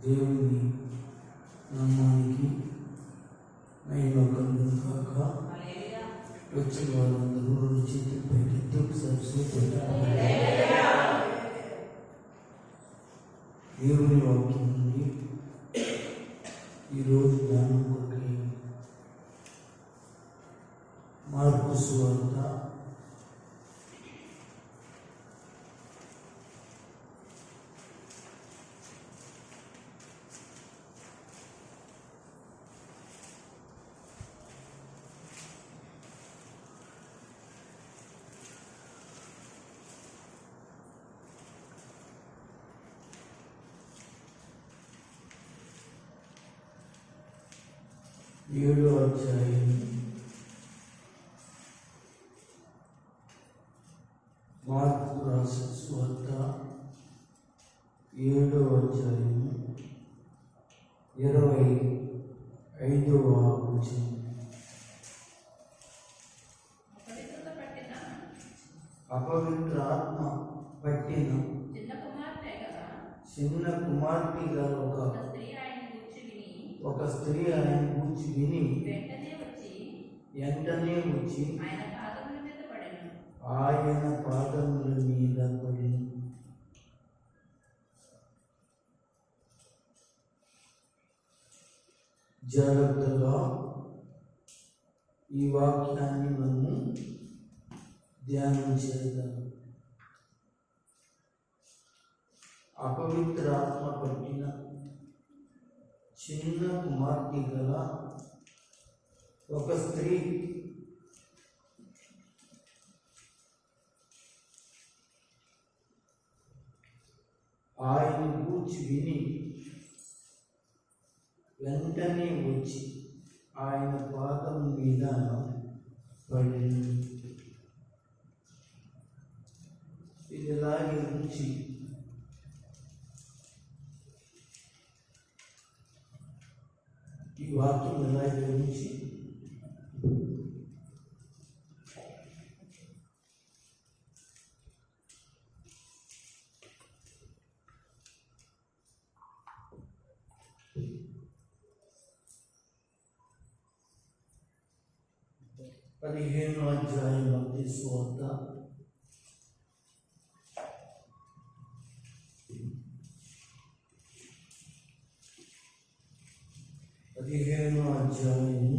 దేవుని నామానికి మహిమ కలుగును గాక. వచ్చిన వారందరూ రెండు చేతులు పైకెత్తి ఒకసారి దేవుని వాక్యం నుండి ఈరోజు ధ్యానం కొరకై మార్కు సువార్త 7వ అధ్యాయం మార్కు రాసిన సువార్త 7వ అధ్యాయం 25వ వచనం. అపవిత్ర ఆత్మ పట్టిన చిన్న కుమార్తె గల ఒక స్త్రీ ఆయన గూర్చి విని వెంటనే వచ్చి ఆయన పాదముల మీద పడి జాగ్రత్తగా ఈ వాక్యాన్ని మనము ధ్యానం చేద్దాం. అపవిత్ర ఆత్మ పట్టిన చిన్న కుమార్తె గల ఒక స్త్రీ ఆయన గూర్చి విని వెంటనే వచ్చి ఆయన పాదం మీద పడి ఇలాగే ఉంచి ఈ వాక్యం ఇలాగే ఉంచి పదిహేను అధ్యాయం మత్తయి సువార్త 15వ అధ్యాయం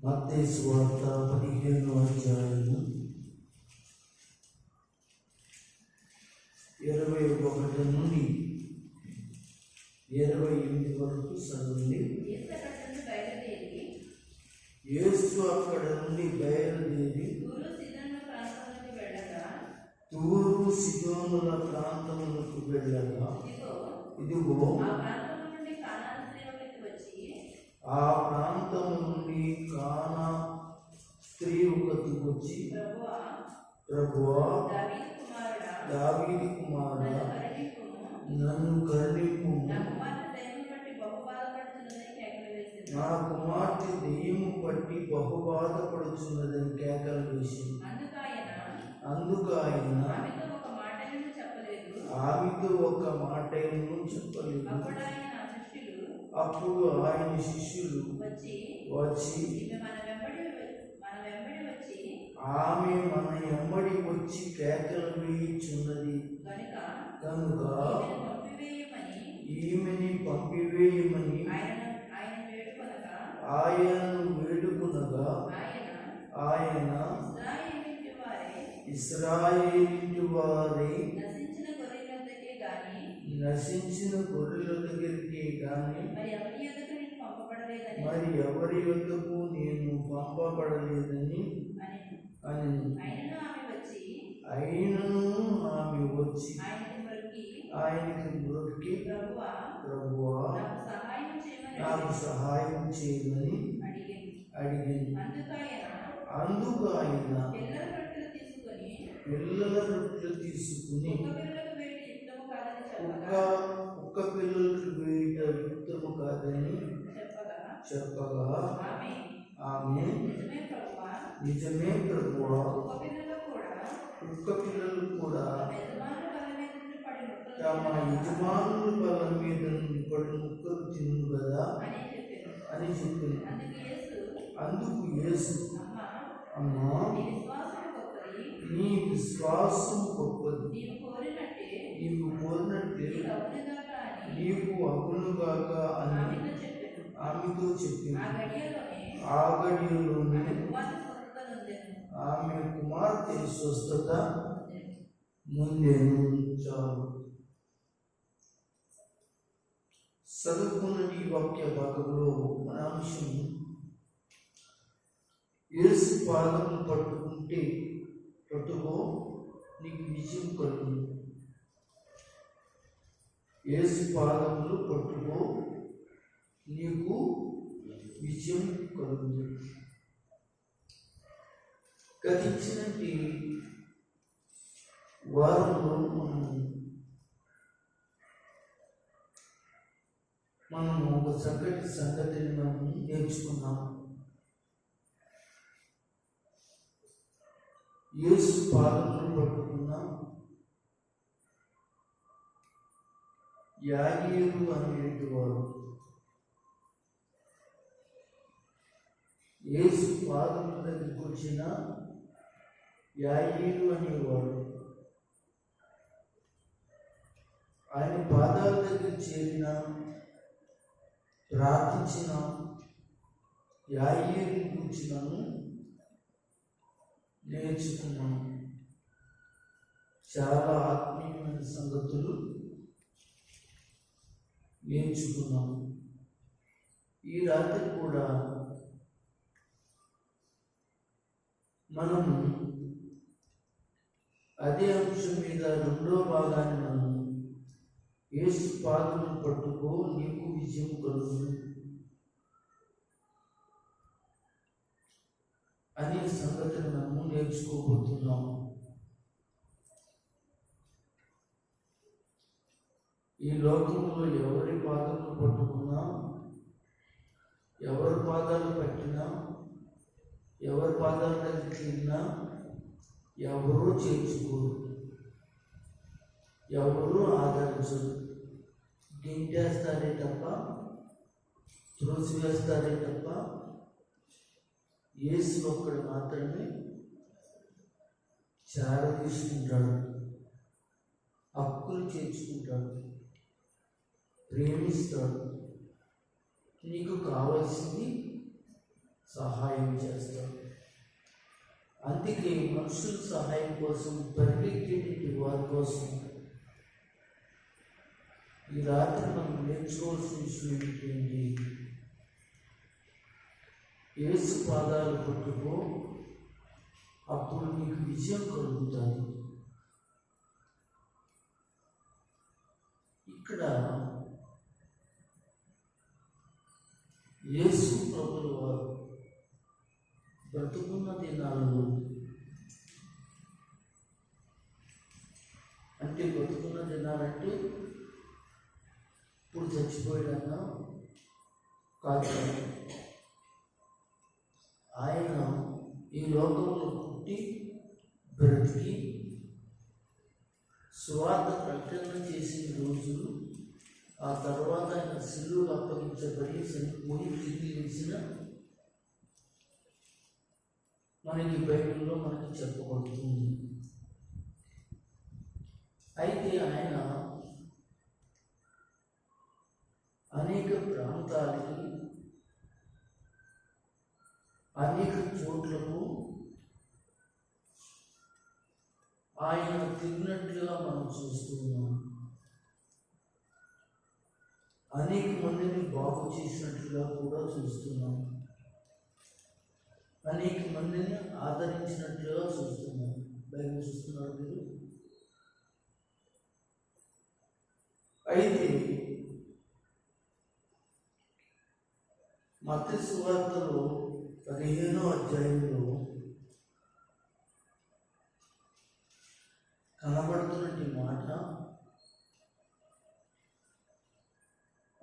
మత్తయి సువార్త 15వ అధ్యాయం 21 నుండి 28 వరకు చదవండి. యేసు అక్కడ నుండి బయలుదేరి తూరు సీదోనుల ప్రాంతములకు వెళ్ళగా ఇదిగో ఆ ప్రాంతం నుండి కానా స్త్రీ ఒకటి వచ్చి, ప్రభువా, దావీదు కుమారుడా, నన్ను కరుణింపు, నా కుమార్తె దెయ్యము పట్టి బహు బాధపడుచున్నదని కేకలు వేసింది. అందుకు ఆయన ఆమెతో ఒక మాట చెప్పలేదు. అప్పుడు ఆయన శిష్యులు వచ్చి ఆమె మన వెంబడి వచ్చి కేకలు వేయుచున్నది కనుక ఈమెని పంపివేయమని ఆయనను వేడుకునగా ఆయన ఇశ్రాయేలు వారి నశించిన గొర్రెల దగ్గరికి కానీ మరి ఎవరి యొద్దకు నేను పంపబడలేదని అని. అయినను ఆమె వచ్చి ఆయనకి మొక్కి, ప్రభువా, నాకు సహాయం చేయమని అడిగింది. అందుకు ఆయన పిల్లల రొట్టెలు తీసుకుని ఒక్క పిల్లలకు వేయట యుక్తము కాదని చెప్పగా ఆమె నిజమే ప్రభువా, కుక్క పిల్లలు కూడా తమ యజమానుల బల్ల మీద పడి ముక్కలు తిను కదా అని చెప్పింది. అందుకు యేసు, అమ్మా నీ విశ్వాసం గొప్పది, నీవు కోరినట్టే నీకు అగునుగాక అని ఆమెతో చెప్పింది. ఆ గడియలోనే ఆమె కుమార్తె స్వస్థత ముందేను. చాలు. చదువుకున్న ఈ వాక్య భాగంలో మన అంశం యేసు పాదములు పట్టుకో నీకు విజయం కలుగును. యేసు పాదములు పట్టుకో నీకు విజయం కలుగును. గతించినటి వారంలో మనము ఒక చక్కటి సంగతిని మనం నేర్చుకున్నాం. యేసు పాదములు పట్టుకున్నాం. యాయీరు అనేటివాడు యేసు పాదముల దగ్గరికి వచ్చిన యాయీరు అనేవాడు ఆయన పాదాల దగ్గర చేరిన ప్రార్థించిన యాయీరు గురించి నన్ను నేర్చుకున్నాను. చాలా ఆత్మీయమైన సంగతులు నేర్చుకున్నాము. ఈ రాత్రి కూడా మనము అదే అంశం మీద రెండో భాగాన్ని మనము యేసు పాదములు పట్టుకో నీకు విజయం కలుగును అనే సంగతిని మనము నేర్చుకోబోతున్నాము. ఈ లోకంలో ఎవరి పాదములు పట్టుకున్నా, ఎవరి పాదాలు పట్టినా, ఎవరి పాదాల దగ్గరికి వెళ్ళినా ఎవరూ చేర్చుకోరు, ఎవరూ ఆదరించరు. గింటేస్తారే తప్ప, త్రోసివేస్తారే తప్ప యేసు ఒక్కడు మాత్రమే చేరదీసుకుంటాడు, హక్కులు చేర్చుకుంటాడు, ప్రేమిస్తాడు, నీకు కావాల్సింది సహాయం చేస్తాడు. అందుకే మనుషుల సహాయం కోసం పరిగెత్తేటి వారి కోసం ఈ రాత్రి మనం నేర్చుకోవాల్సిన విషయం ఏంటంటే యేసు పాదాలు పట్టుకో, అప్పుడు నీకు విజయం కలుగుతుంది. ఇక్కడ యేసు ప్రభువు వారు బ్రతుకున్న దినాలలో, అంటే బ్రతుకున్న దినాలంటే ఇప్పుడు చచ్చిపోయాడన్నా కాదు, ఆయన ఈ లోకంలో పుట్టి బ్రతికి సువార్త ప్రకటన చేసిన రోజులు, ఆ తర్వాత ఆయన సిలువకు అప్పగించబడి చనిపోయి తిరిగి వేసిన మనకి బైబిల్లో మనకి చెప్పబడుతుంది. అయితే ఆయన అనేక ప్రాంతాలకి, అనేక చోట్లకు ఆయన తిరిగినట్లుగా మనం చూస్తున్నాం. అనేక మందిని బాగు చేసినట్లుగా కూడా చూస్తున్నాం, అనేక మందిని ఆదరించినట్లుగా చూస్తున్నాం. బైబిల్ చూస్తున్నారు మీరు. అయితే మత్తయి సువార్తలో 15వ అధ్యాయంలో కనబడుతున్నటువంటి మాట,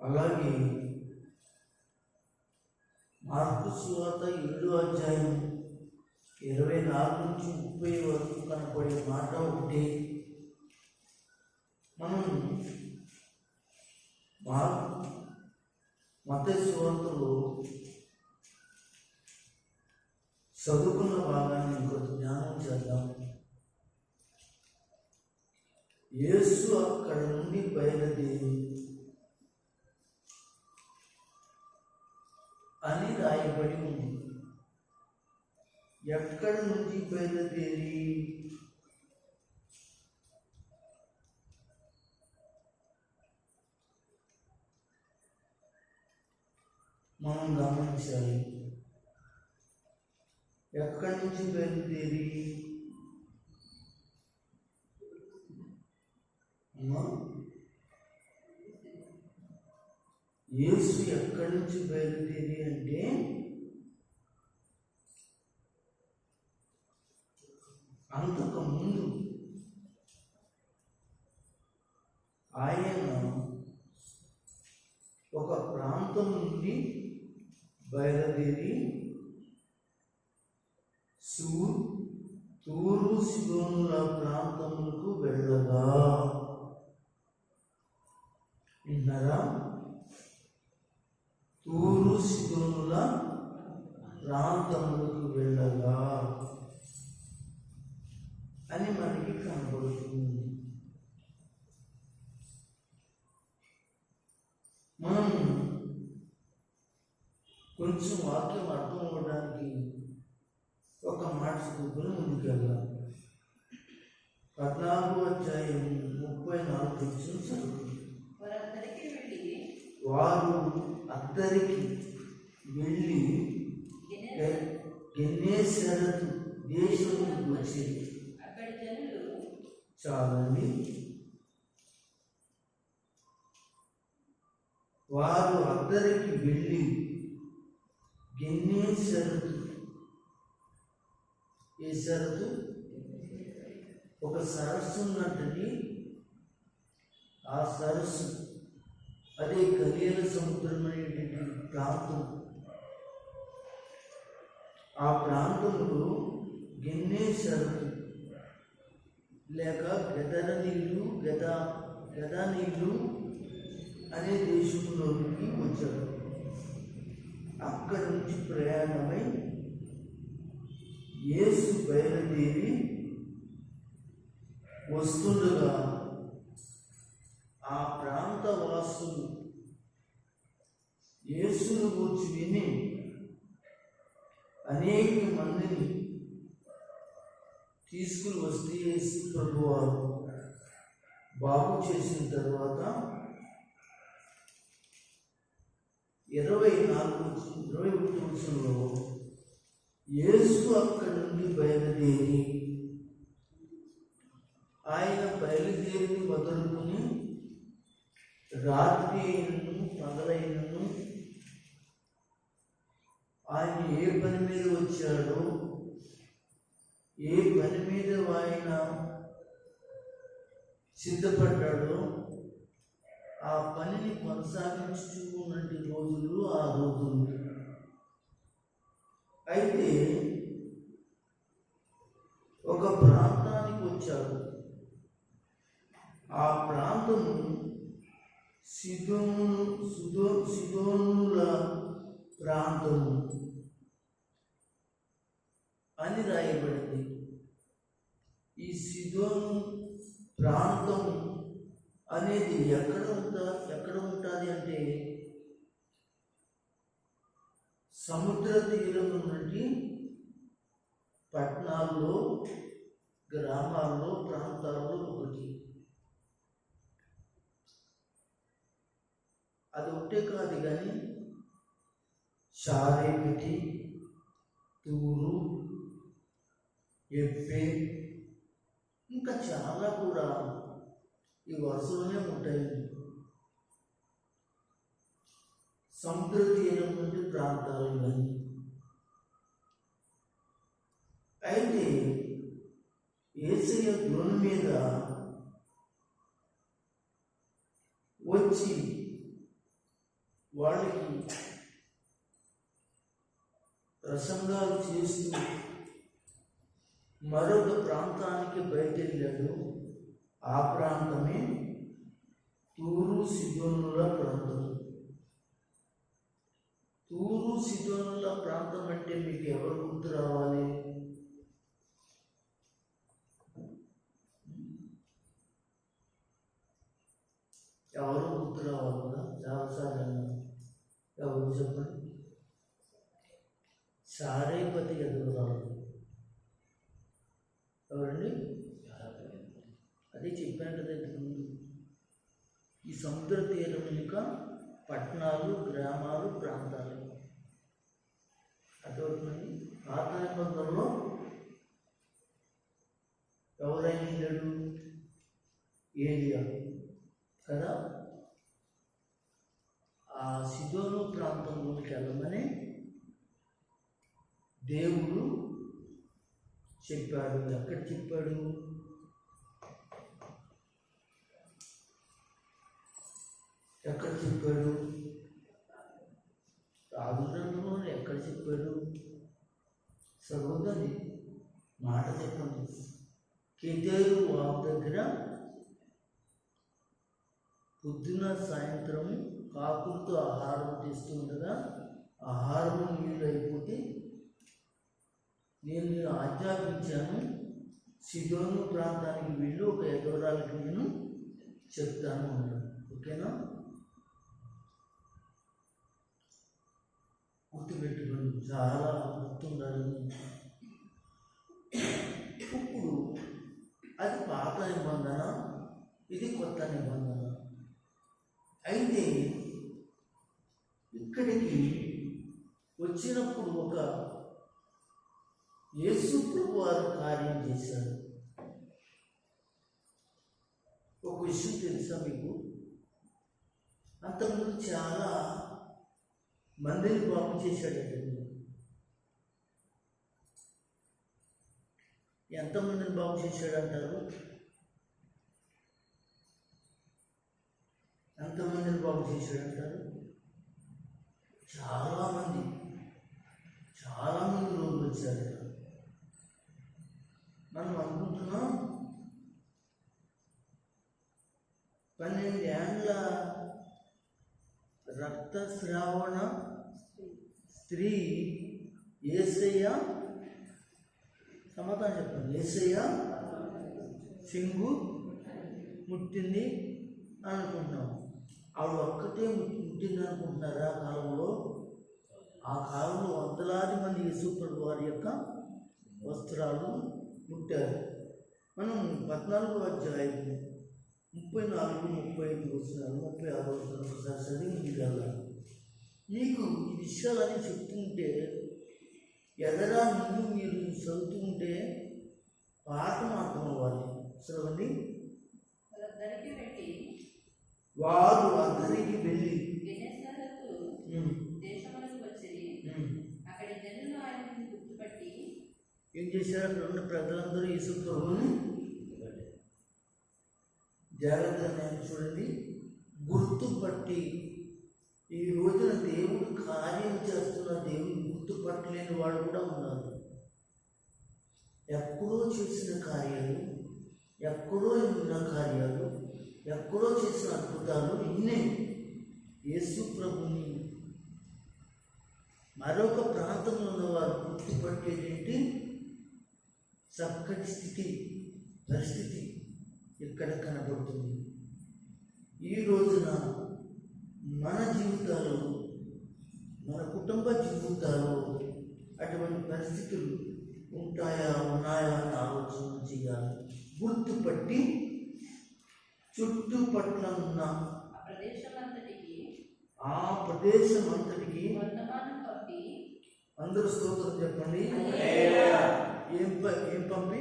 అలాగే మార్కు సువార్త 7వ అధ్యాయం 24 నుంచి 30 వరకు కనపడే మాట ఒకటి. మనం మత్తయి సువార్తలో చదువుకున్న భాగాన్ని ఇంకొక జ్ఞానం చేద్దాం. యేసు అక్కడ నుండి బయలుదేరి అని రాయబడి ఉంది. ఎక్కడి నుంచి బయలుదేరి? మనం గమనించాలి. ఎక్కడి నుంచి బయలుదేరి? యేసు ఎక్కడి నుంచి బయలుదేరి అంటే అంతకు ముందు ఆయన ఒక ప్రాంతం నుండి బయలుదేరి తూరు సీదోనుల ప్రాంతములకు వెళ్ళగా, విన్నారా? తూరు సీదోనుల ప్రాంతములకు వెళ్ళగా అని మనకి కనబడుతుంది. మనం కొంచెం వాక్యం అర్థం అవ్వడానికి ఒక మాట చదువుకుని ముందుకెళ్దాం. 14వ అధ్యాయం 34 చదువుతుంది. వారు అద్దరికి వెళ్ళి గెన్నేసరతు దేశంలోకి వచ్చేది. చాలండి. వారు అద్దరికి వెళ్ళి గెన్నేసరతు, ఏ సరస్సు? ఒక సరస్సు ఉన్నట్టుని ఆ సరస్సు, అదే గలీల సముద్రం అనేటువంటి ప్రాంతం. ఆ ప్రాంతంలో గెన్నేసరతు లేక గెదర నీళ్ళు, గద నీళ్ళు అనే దేశంలోకి వచ్చారు. అక్కడి నుంచి ప్రయాణమై యేసు బయలుదేరి వస్తుండగా ఆ ప్రాంత వాసులు యేసును గురించి విని అనేక మందిని తీసుకుని వస్తే యేసు ప్రభువారు బాగు చేసిన తర్వాత 21 వచనంలో యేసు అక్కడి నుండి బయలుదేరి, ఆయన బయలుదేరిని మొదలుకొని రాత్రి అయినను పగలైనను ఆయన ఏ పని మీద వచ్చాడో, ఏ పని మీద ఆయన సిద్ధపడ్డాడో ఆ పనిని కొనసాగించుకున్నటువంటి రోజులు ఆ రోజులు. అయితే ఒక ప్రాంతానికి వచ్చాడు. ఆ ప్రాంతము సీదోనుల ప్రాంతము అని రాయబడింది. ఈ సీదోను ప్రాంతం అనేది ఎక్కడ ఉంటుంది అంటే సముద్ర తీరం నుండి పట్టణాల్లో, గ్రామాల్లో, ప్రాంతాల్లో ఒకటి. అది ఒకటే కాదు కానీ షారేపిటి, తూరు, ఎఫ్ఫే ఇంకా చాలా కూడా ఈ వరుసలోనే ఉంటాయి. సముద్ర తీరం నుండి ప్రాంతాలు ఇవన్నీ. అయితే యేసయ్య దోణి మీద వచ్చి వాళ్ళకి ప్రసంగాలు చేస్తూ మరొక ప్రాంతానికి బయటెళ్ళాడు. ఆ ప్రాంతమే సిదోనుల ప్రాంతం. తూరు సిదోనుల ప్రాంతం అంటే మీకు ఎవరు గుర్తు రావాలి? ఎవరు గుర్తు రావాలి కదా? చాలాసార్లు ఎవరు చెప్పండి? సారేపతి ఎదుగురాలు. ఎవరండి? అదే చెప్పాను కదా ఇంతకుముందు. ఈ సముద్ర తీరం వెనుక పట్టణాలు, గ్రామాలు, ప్రాంతాలు. అటువంటి పాత నిబంధనలో ఎవరైనా లేడు? ఏలియా కదా. ఆ సిదోను ప్రాంతంలోకి వెళ్ళమని దేవుడు చెప్పాడు. ఎక్కడ చెప్పాడు? ఎక్కడ చెప్పాడు? రాజుగ్రంథంలో ఎక్కడ చెప్పాడు? సర్వదని మాట చెప్పండి. కేదేరు వాగు దగ్గర పొద్దున సాయంత్రం కాకులతో ఆహారం తెస్తుండగా ఆహారం నీళ్ళు అయిపోతే నేను ఆజ్ఞాపించాను, సిదోను ప్రాంతానికి వెళ్ళి ఒక ఎదవరాలకి నేను చెప్తాను అన్నాడు. ఓకేనా? గుర్తుపెట్టుకోండి, చాలా గుర్తుండాలి. ఇప్పుడు అది పాత నిబంధన, ఇది కొత్త నిబంధన. అయితే ఇక్కడికి వచ్చినప్పుడు ఒక యేసు ప్రభు వారు కార్యం చేశారు. ఒక విషయం తెలుసా మీకు? అంతకుముందు చాలా మందిని బాగు చేశాడండి. ఎంతమందిని బాగు చేశాడంటారు? ఎంతమందిని బాగు చేశాడంటారు? చాలామంది రోగులు వచ్చారు. మనం అనుకుంటున్నాం 12 ఏళ్ళ రక్తస్రావణ స్త్రీ యేసయ్య, సమాధానం చెప్పండి, యేసయ్య సింగు ముట్టింది అని అనుకుంటున్నాం. ఆవిడ ఒక్కటే ముట్టింది అనుకుంటున్నారా? ఆ కాలంలో వందలాది మంది యేసుప్రభు వారి యొక్క వస్త్రాలు ముట్టారు. మనం 14వ అధ్యాయం 34, 35 వచనాలు, 36 వచనాలు ఒకసారి చదివి వెళ్ళాలి. మీకు ఈ విషయాలని చెప్తుంటే ఎదరా ముందు మీరు చదువుతుంటే పాఠం అర్థం అవ్వాలి. చదవండి. వారు అద్దరికి వెళ్ళి ఏం చేశారు? అక్కడ ఉన్న ప్రజలందరూ యేసు ప్రభువుని జాగ్రత్తగా చూడండి, గుర్తుపట్టి. ఈ రోజున దేవుడు కార్యం చేస్తున్న దేవుడు గుర్తుపట్టలేని వాళ్ళు కూడా ఉన్నారు. ఎప్పుడో చేసిన కార్యాలు, ఎక్కడో ఉన్న కార్యాలు, ఎక్కడో చేసిన అద్భుతాలు ఇన్నే యేసు ప్రభుని మరొక ప్రాంతంలో ఉన్నవారు గుర్తుపట్టేటంటే చక్కటి పరిస్థితి ఇక్కడ కనబడుతుంది. ఈ రోజున మన జీవితాలు, మన కుటుంబ జీవితాలు అటువంటి పరిస్థితులు ఉన్నాయా అని ఆలోచన చేయాలి. గుర్తుపట్టి చుట్టుపట్ల ఉన్న ఆ ప్రదేశం అంతటికి అందరూ స్తోత్రం చెప్పండి. ఏం పంపి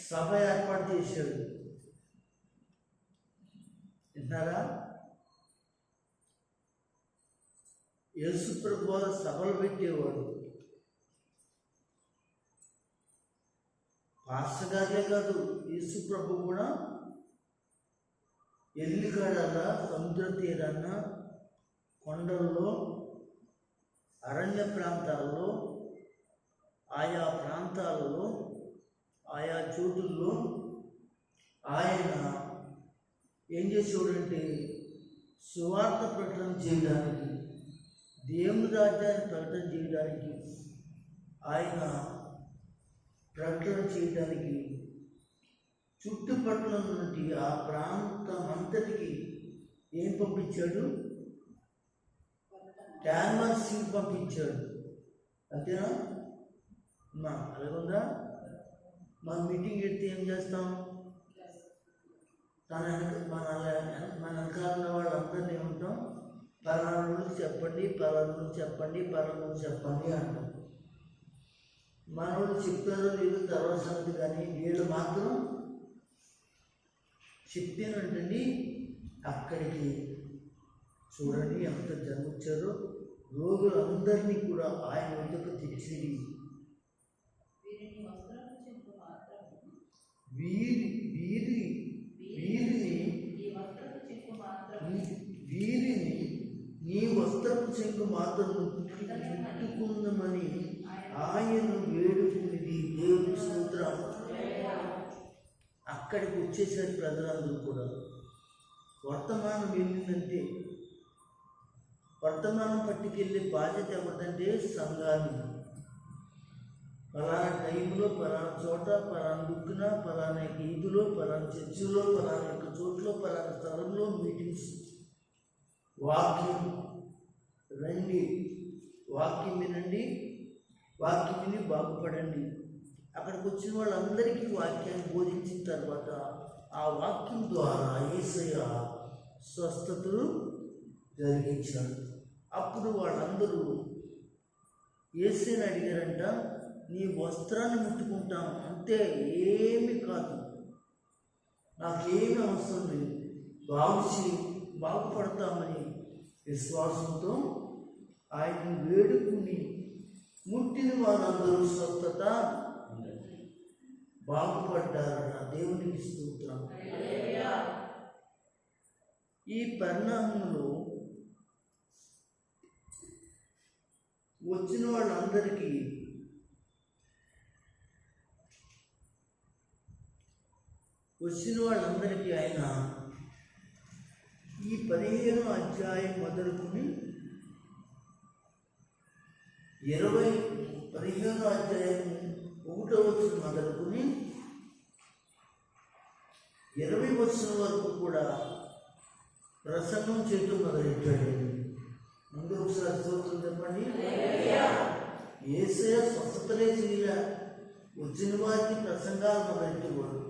సభ ఏర్పాటు చేశాడు. విన్నారా? యేసు ప్రభు వారు సభలు పెట్టేవాడు. పాస్టర్ గారే కాదు, యేసు ప్రభు కూడా ఎల్లికాడన్నా, సముద్ర తీరాన్న, కొండల్లో, అరణ్య ప్రాంతాల్లో, ఆయా ప్రాంతాలలో, ఆయా చోటుల్లో ఆయన ఏం చేసేవాడంటే సువార్త ప్రకటన చేయడానికి, దేవుని రాజ్యాన్ని ప్రకటన చేయడానికి, ఆయన ప్రకటన చేయడానికి చుట్టుపక్కల నుండి ఆ ప్రాంతం అంతటికి ఏం పంపించాడు? క్యాన్వాసింగ్ పంపించాడు. అంతేనా? అలాగుందా? మన మీటింగ్ పెడితే ఏం చేస్తాం? మన వెనకాల ఉన్న వాళ్ళందరినీ ఏమంటాం? పలానా చెప్పండి, పలానా చెప్పండి, పలానా చెప్పండి అంటాం. మనోళ్ళు చెప్పారో లేదు తర్వాత సంగతి, కానీ వీళ్ళు మాత్రం చెప్తేనంటండి అక్కడికి చూడండి ఎంత జనం వచ్చారో. రోగులందరినీ కూడా ఆయన వద్దకు తెచ్చి వీరిని నీ వస్త్రపు చెంగు మాత్రం ముట్టుకుందామని ఆయన వేడుకునేది. దేవుని స్తోత్రం. అక్కడికి వచ్చేసరి ప్రజలందరూ కూడా వర్తమానం ఏంటంటే, వర్తమానం పట్టుకెళ్ళే బాధ్యత ఎవరిదంటే సంఘాన్ని. పలానా టైంలో, పలానా చోట, పలానా దుక్కున, పలానా ఈదులో, పలానా చర్చిలో, పలానా యొక్క చోట్ల, పలానా స్థలంలో మీటింగ్స్. వాక్యం రండి, వాక్యం వినండి, వాక్యం విని బాగుపడండి. అక్కడికి వచ్చిన వాళ్ళందరికీ వాక్యాన్ని బోధించిన తర్వాత ఆ వాక్యం ద్వారా యేసయ్య స్వస్థతలు జరిగించాడు. అప్పుడు వాళ్ళందరూ యేసయ్యని అడిగారంట, నీ వస్త్రాన్ని ముట్టుకుంటాం అంతే, ఏమి కాదు, నాకేమీ అవసరం లేదు, బాగుపడతామని విశ్వాసంతో ఆయన వేడుకుని ముట్టిన వారందరూ స్వస్థత బాగుపడ్డారట. దేవునికి స్తోత్రం. ఈ పరిణామంలో వచ్చిన వాళ్ళందరికీ ఆయన ఈ 15వ అధ్యాయం మొదలుకుని 15వ అధ్యాయం 1వ వచనం మొదలుకుని 20వ వచనం వరకు కూడా ప్రసంగం చేయటం మొదలెట్టాడు. ముందు ఒకసారి స్తోత్రం చెప్పండి. యేసయ్య స్వస్థతలే చేయలే, వచ్చిన వారికి ప్రసంగాలు మొదలెట్టేవాడు.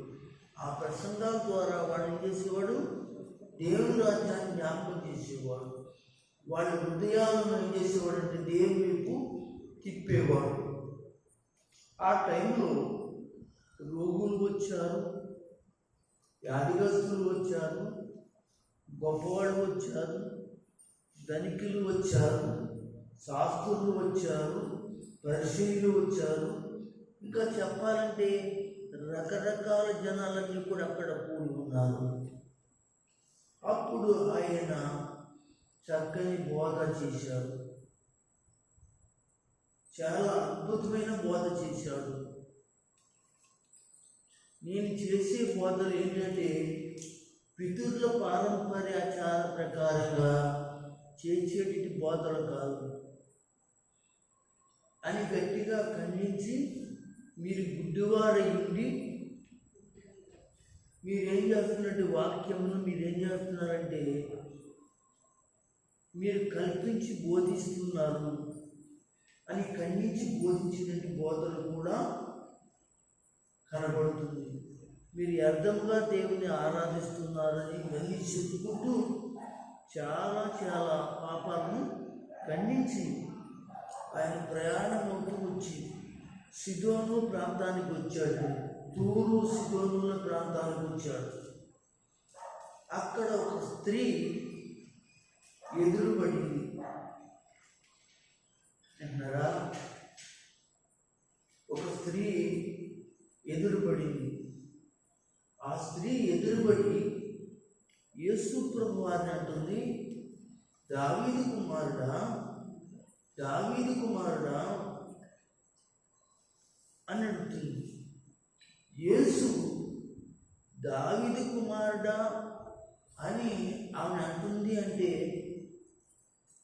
ఆ ప్రసంగాల ద్వారా వాడు ఏం చేసేవాడు? దేవుని రాజ్యాన్ని జ్ఞాపకం చేసేవాడు. వాళ్ళ హృదయాలను ఏం చేసేవాడు అంటే దేవుని వైపు తిప్పేవాడు. ఆ టైంలో రోగులు వచ్చారు, వ్యాధిగ్రస్తులు వచ్చారు, గొప్పవాళ్ళు వచ్చారు, ధనికులు వచ్చారు, శాస్త్రులు వచ్చారు, పరిశీలు వచ్చారు. ఇంకా చెప్పాలంటే రకరకాల జనాలన్నీ కూడా అక్కడ కూడి ఉన్నారు. అప్పుడు ఆయన చక్కని బోధ చేశాడు, చాలా అద్భుతమైన బోధ చేశాడు. నేను చేసే బోధలు ఏంటంటే పితరుల పారంపర్యాచార ప్రకారంగా చేసేటి బోధలు కాదు అని గట్టిగా ఖండించి, మీరు గుడ్డివారయ్యుండి మీరేం చేస్తున్నట్టు వాక్యమును మీరేం చేస్తున్నారంటే మీరు కల్పించి బోధిస్తున్నారు అని ఖండించి బోధించినట్టు బోధలు కూడా కనబడుతుంది. మీరు వ్యర్థంగా దేవుని ఆరాధిస్తున్నారని మళ్ళీ చెప్పుకుంటూ చాలా చాలా పాపాలను ఖండించి ఆయన ప్రయాణం అవుతూ వచ్చి సిదోను ప్రాంతానికి వచ్చాడు. తూరు సిదోనుల ప్రాంతానికి వచ్చాడు. అక్కడ ఒక స్త్రీ ఎదురుపడింది అన్నారా? ఒక స్త్రీ ఎదురుపడింది. ఆ స్త్రీ ఎదురుపడి యేసు ప్రభు వారిని అంటుంది, దావీదు కుమారుడా, దావీదు కుమారుడా అని అడుగుతుంది. యేసు దావీదు కుమారుడా అని ఆమె అంటుంది అంటే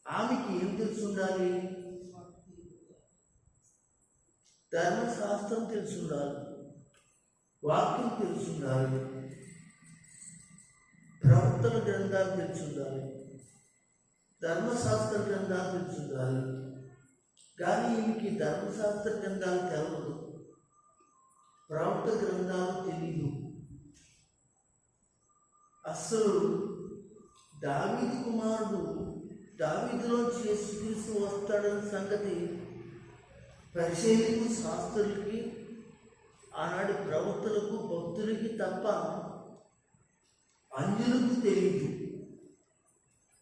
ఆమెకి ఏం తెలిసి ఉండాలి? ధర్మశాస్త్రం తెలిసి ఉండాలి, వాక్యం తెలిసి ఉండాలి, ప్రవక్తల గ్రంథాలు తెలిసి ఉండాలి, ధర్మశాస్త్ర గ్రంథాలు తెలిసి ఉండాలి. కానీ ఈమెకి ధర్మశాస్త్ర గ్రంథాలు తెలవదు, ప్రవక్త గ్రంథాలు తెలీదు. అస్సలు దావీదు కుమారుడు దావీదులోంచి యేసుక్రీస్తు వస్తాడన్న సంగతి పరిసయ్యులకు, శాస్త్రులకి, ఆనాటి ప్రవక్తలకు, భక్తులకి తప్ప అన్యులకు తెలియదు.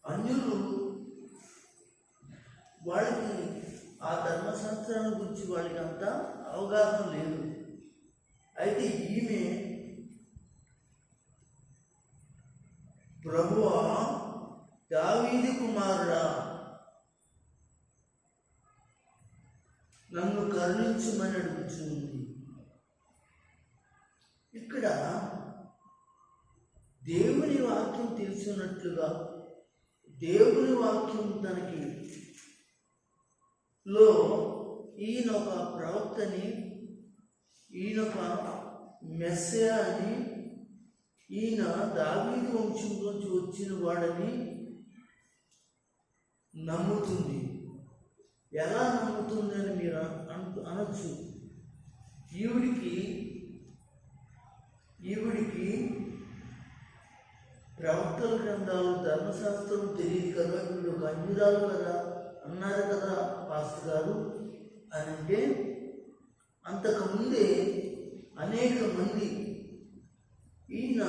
అన్యులు వాళ్ళకి ఆ ధర్మశాస్త్రాన్ని గురించి వాళ్ళకి అంత అవగాహన లేదు. అయితే ఈమె ప్రభువా దావీదు కుమారుడా నన్ను కరుణించమని అడుగుతుంది. ఇక్కడ దేవుని వాక్యం తెలిసినట్లుగా దేవుని వాక్యం తనకి లో ఈయన ఒక ప్రవక్తని, ఈయన ఒక మెస్సయా అని, ఈయన దావీదు వంశంలోంచి వచ్చిన వాడని నమ్ముతుంది. ఎలా నమ్ముతుంది అని మీరు అనొచ్చు. ఈవిడికి ప్రవక్తల గ్రంథాలు, ధర్మశాస్త్రం తెలియదు కదా, వీడు ఒక అన్యురాలు కదా అన్నారు కదా పాస్టర్ గారు అని అంటే, అంతకుముందే అనేక మంది ఈయన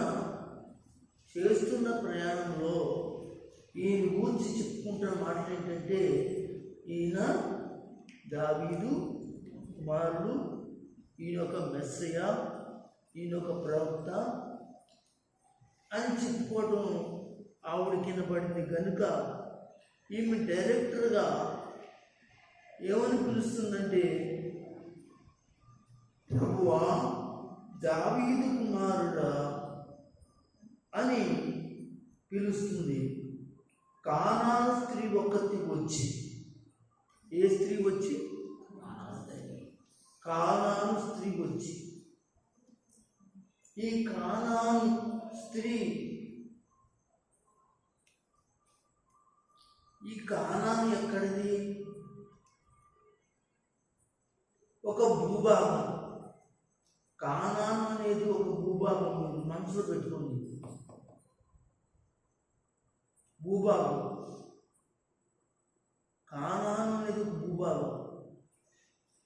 చేస్తున్న ప్రయాణంలో ఈయన గురించి చెప్పుకుంటున్న మాటలు ఏంటంటే, ఈయన దావీదు కుమారుడు, ఈయన ఒక మెస్సయా, ఈయన ఒక ప్రవక్త అని చెప్పుకోవడం ఆవిడ కింద పడింది కనుక ఈమె డైరెక్టర్గా ఏమని పిలుస్తుందంటే, ప్రభువా దావీదు కుమారుడా అని పిలుస్తుంది. కానాను స్త్రీ ఒక్కటి వచ్చి, ఏ స్త్రీ వచ్చి? కానాను స్త్రీ వచ్చి. ఈ కానాను స్త్రీ, ఈ కానాను ఎక్కడిది? ఒక భూభాగం. కానాను అనేది ఒక భూభాగం, మనసులో పెట్టుకోండి. భూభాగం, కానాను అనేది ఒక భూభాగం.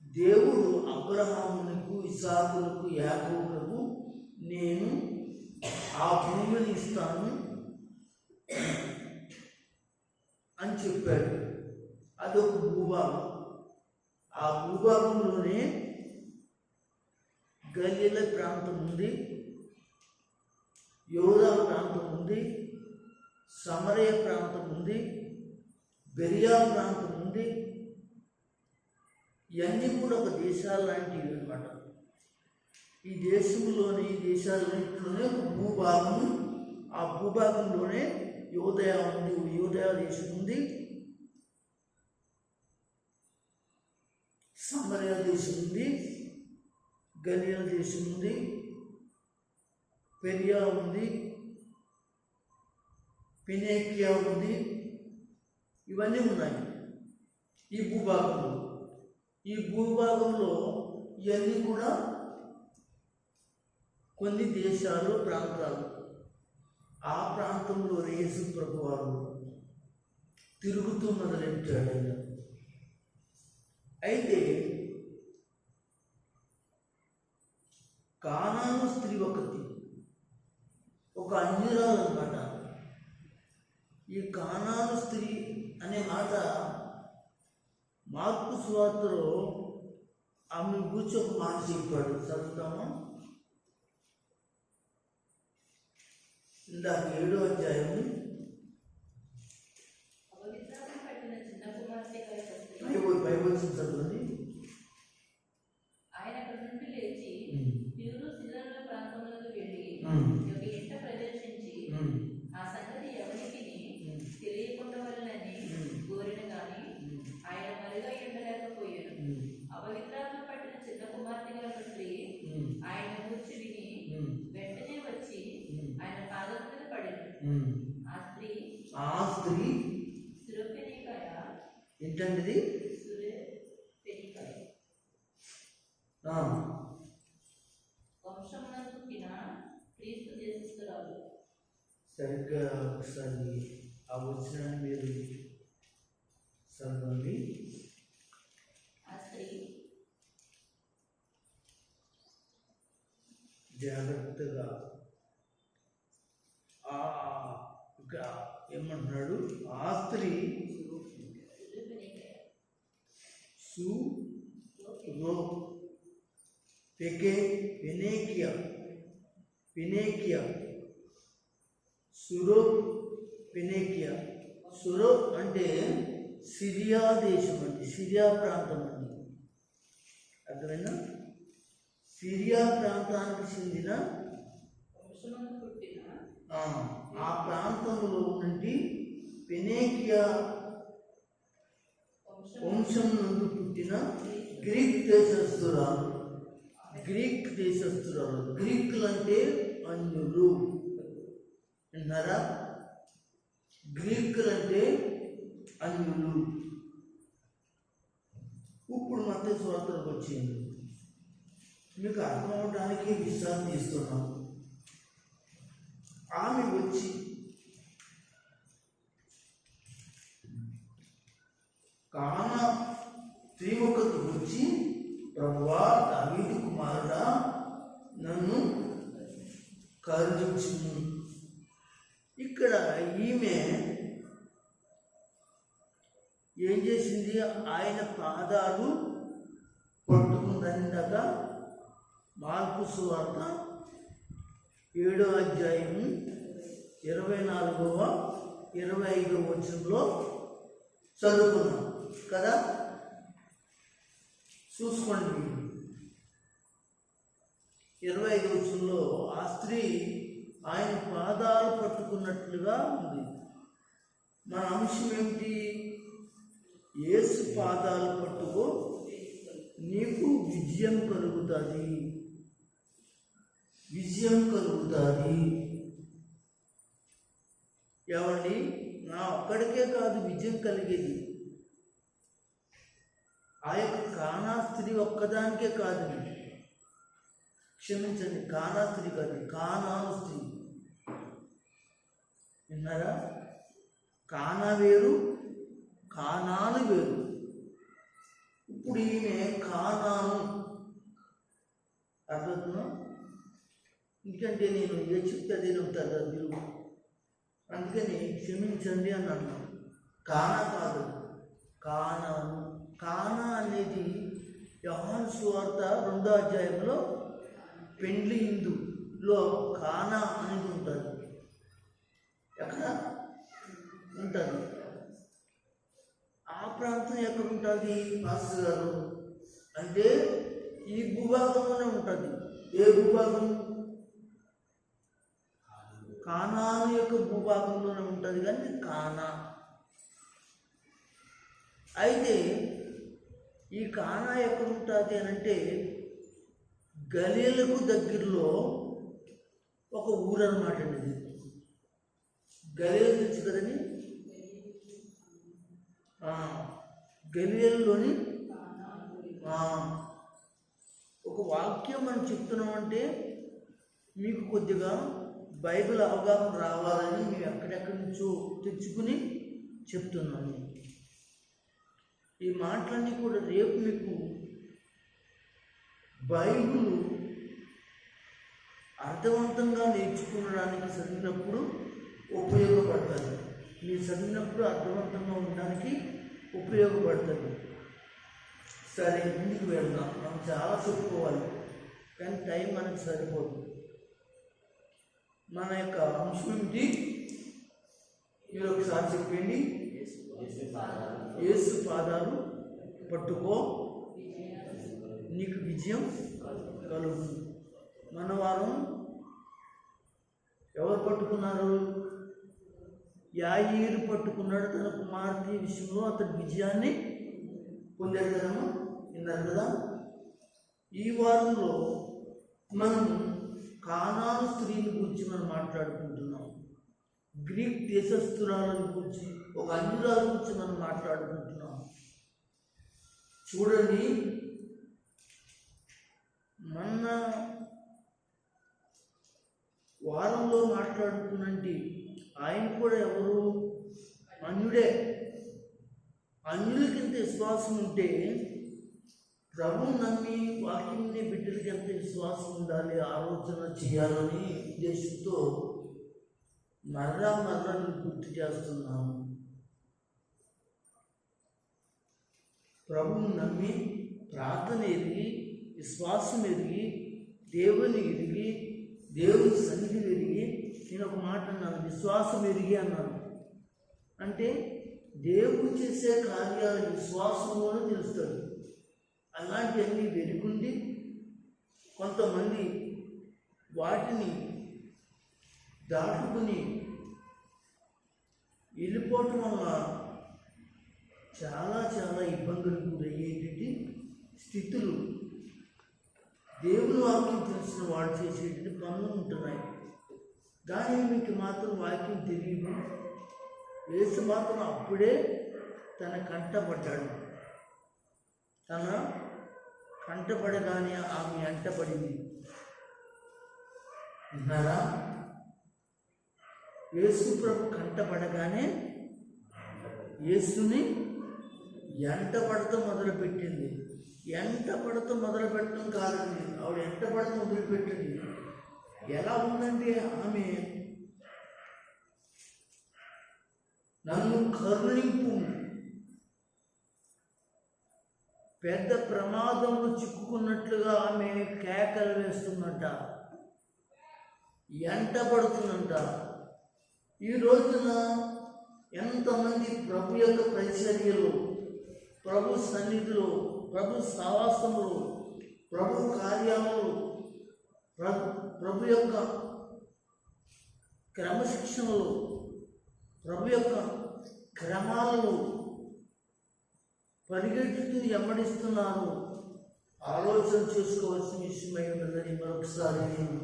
దేవుడు అబ్రహామునకు, ఇసాకులకు, యాకోబులకు నేను ఆ భూమిని ఇస్తాను అని చెప్పాడు. అదొక భూభాగం. ఆ భూభాగంలోనే గలిలయ ప్రాంతం ఉంది, యోదా ప్రాంతం ఉంది, సమరయ ప్రాంతం ఉంది, బెరియా ప్రాంతం ఉంది. ఇవన్నీ కూడా ఒక దేశాల లాంటివి అన్నమాట. ఈ దేశాలన్నింటిలోనే ఒక భూభాగం, ఆ భూభాగంలోనే యోదయ ఉంది, యోదయ దేశం ఉంది, సమరయ దేశం ఉంది, గలిలయ దేశం ఉంది, పెరియా ఉంది, ఫినికియా ఉంది. ఇవన్నీ ఉన్నాయి ఈ భూభాగంలో. ఈ భూభాగంలో ఇవన్నీ కూడా కొన్ని దేశాలు, ప్రాంతాలు. ఆ ప్రాంతంలో యేసు ప్రభువారు తిరుగుతూ మొదలెట్టాడు. అయితే కానాను స్త్రీ ఒకటి, ఒక అన్యురాలు అన్నమాట. ఈ కానాను స్త్రీ అనే మాట మార్కు సువార్తలో ఆమె గురించి ఒక మాట చెప్పాడు. చదువుతాము. ఇందాక 7వ అధ్యాయము బైబిల్ చదవండి. ఆయన అక్కడి నుండి లేచి తీరు సిదోను ప్రాంతములకు వెళ్ళి ఒక ఇంట ప్రదర్శించి ఆ ఆ స్త్రీ ఏంటండి సరిగ్గా ఒకసారి ఆ వచనాన్ని మీరు చదవండి. జాగ్రత్తగా ఏమంటున్నాడు? ఆ స్త్రీ సురో అంటే సిరియా దేశం అండి, సిరియా ప్రాంతం అండి. అర్థమైనా? సిరియా ప్రాంతానికి చెందిన ఆ ప్రాంతంలో నుండి ఫెనీకియా వంశం నుండి పుట్టిన గ్రీక్ దేశస్తురాలు. గ్రీకులు అంటే అన్యులు. విన్నారా? గ్రీకులు అంటే అన్యులు. ఇప్పుడు మత్తయి సువార్తకు వచ్చింది, మీకు అర్థం అవడానికి విశ్రాంతి ఇస్తున్నాం. ఆమె వచ్చి కానా స్త్రీముఖకు వచ్చి, ప్రభువా, దావీదు కుమారుడా, నన్ను కరుణించుము. ఇక్కడ ఈమె ఏం చేసింది? ఆయన పాదాలు పట్టుకుందనిందాక మార్కు సువార్త 7వ అధ్యాయము 24వ 25వ వచనంలో చదువుకున్నాం కదా. చూసుకోండి. 25వ వచనంలో ఆ స్త్రీ ఆయన పాదాలు పట్టుకున్నట్లుగా ఉంది. మన అంశం ఏమిటి? యేసు పాదాలు పట్టుకో, నీకు విజయం కలుగుతుంది. ఏమండి? నా ఒక్కడికే కాదు విజయం కలిగేది, ఆ యొక్క కానా స్త్రీ ఒక్కదానికే కాదు. క్షమించండి, కానా స్త్రీ కాదు, కానాను స్త్రీ. విన్నారా? కానా వేరు, కానాను వేరు. ఇప్పుడు ఈమె కానాను. అర్థమవుతుందా? ఎందుకంటే నేను ఏ చెప్తే అదే ఉంటారు మీరు, అందుకని క్షమించండి అని అన్నాను. కానా కాదు, కానాను. కానా అనేది యోహాను సువార్త 2వ అధ్యాయంలో పెండ్లి ఇందులో కానా అనేది ఉంటుంది. ఎక్కడ ఉంటుంది? ఆ ప్రాంతం ఎక్కడ ఉంటుంది మాస్టర్ గారు అంటే ఈ భూభాగంలోనే ఉంటుంది. ఏ భూభాగం? కానాను యొక్క భూభాగంలోనే ఉంటుంది, కానీ కానా. అయితే ఈ కానా ఎక్కడ ఉంటుంది అని అంటే గలీలకు దగ్గరలో ఒక ఊరు అన్నమాట అండి. ఇది గలీలు తెలుసు కదండి. గలీలోని ఒక వాక్యం మనం చెప్తున్నామంటే మీకు కొద్దిగా బైబిల్ అవగాహన రావాలని మేము ఎక్కడెక్కడి నుంచో తెచ్చుకుని చెప్తున్నాను. ఈ మాటలన్నీ కూడా రేపు మీకు బైబిల్ అర్థవంతంగా నేర్చుకోవడానికి చదివినప్పుడు ఉపయోగపడుతుంది. మీరు చదివినప్పుడు అర్థవంతంగా ఉండడానికి ఉపయోగపడుతుంది. సరే, ముందుకు వెళ్దాం. మనం చాలా చెప్పుకోవాలి, కానీ టైం మనకు సరిపోదు. మన యొక్క అంశం ఏంటి మీరు ఒకసారి చెప్పండి. యేసు పాదాలు పట్టుకో, నీకు విజయం కలుగు. మన వారం ఎవరు పట్టుకున్నారు? యాయీరు పట్టుకున్నాడు. తన కుమార్తె విషయంలో అతడు విజయాన్ని పొందాడు. విన్నారు కదా. ఈ వారంలో మనం కానాను స్త్రీని గురించి మనం మాట్లాడుకుంటున్నాం. గ్రీక్ దేశస్తురాలను గురించి, ఒక అన్యురాల గురించి మనం మాట్లాడుకుంటున్నాం. చూడండి, మొన్న వారంలో మాట్లాడుతున్నట్టు ఆయన కూడా ఎవరు? అన్యుడే. అన్యులకి ఎంత విశ్వాసం ఉంటే ప్రభువు నమ్మి వాక్యంని బిడ్డలకి ఎంత విశ్వాసం ఉండాలి, ఆలోచన చేయాలని ఉద్దేశంతో మర్రా గుర్తు చేస్తున్నాను. ప్రభువుని నమ్మి ప్రార్థన ఎరిగి, విశ్వాసం ఎరిగి, దేవుని ఎరిగి, దేవుని సన్నిధి ఎరిగి, నేను ఒక మాట అన్నాను, విశ్వాసం ఎరిగి అన్నాను. అంటే దేవుడు చేసే కార్యాలు విశ్వాసంలోనే తెలుస్తుంది. అలాంటివన్నీ వెలుగుండి కొంతమంది వాటిని దాటుకుని వెళ్ళిపోవటం వల్ల చాలా చాలా ఇబ్బందులకు గురయ్యేటువంటి స్థితులు దేవుని వాక్యం తెలిసిన వాడు చేసేటువంటి పనులు ఉంటున్నాయి. కానీ మీకు మాత్రం వాక్యం తెలియదు. యేసు మాత్రం అప్పుడే తన కంటపడ్డాడు. తన కంటపడగానే ఆమె అంటపడింది. విన్నారా? యేసు ప్రభు కంటపడగానే యేసుని ఎంటపడటం మొదలుపెట్టింది. ఎంటపడటం మొదలుపెట్టడం కాదండి, ఆవిడ ఎంటపడటం మొదలుపెట్టింది. ఎలా ఉందంటే, ఆమె నన్ను కరుణింపు, పెద్ద ప్రమాదంలో చిక్కుకున్నట్లుగా ఆమె కేకలు వేస్తుందంట, ఎంటపడుతుందంట. ఈ రోజున ఎంతమంది ప్రభు యొక్క పరిచర్యలు, ప్రభు సన్నిధిలో, ప్రభు సహవాసములు, ప్రభు కార్యాలు, ప్రభు యొక్క క్రమశిక్షణలు, ప్రభు యొక్క క్రమాలను పరిగెట్టుతూ ఎమ్మడిస్తున్నారు. ఆలోచన చేసుకోవాల్సిన విషయమై ఉన్నదని మరొకసారి నేను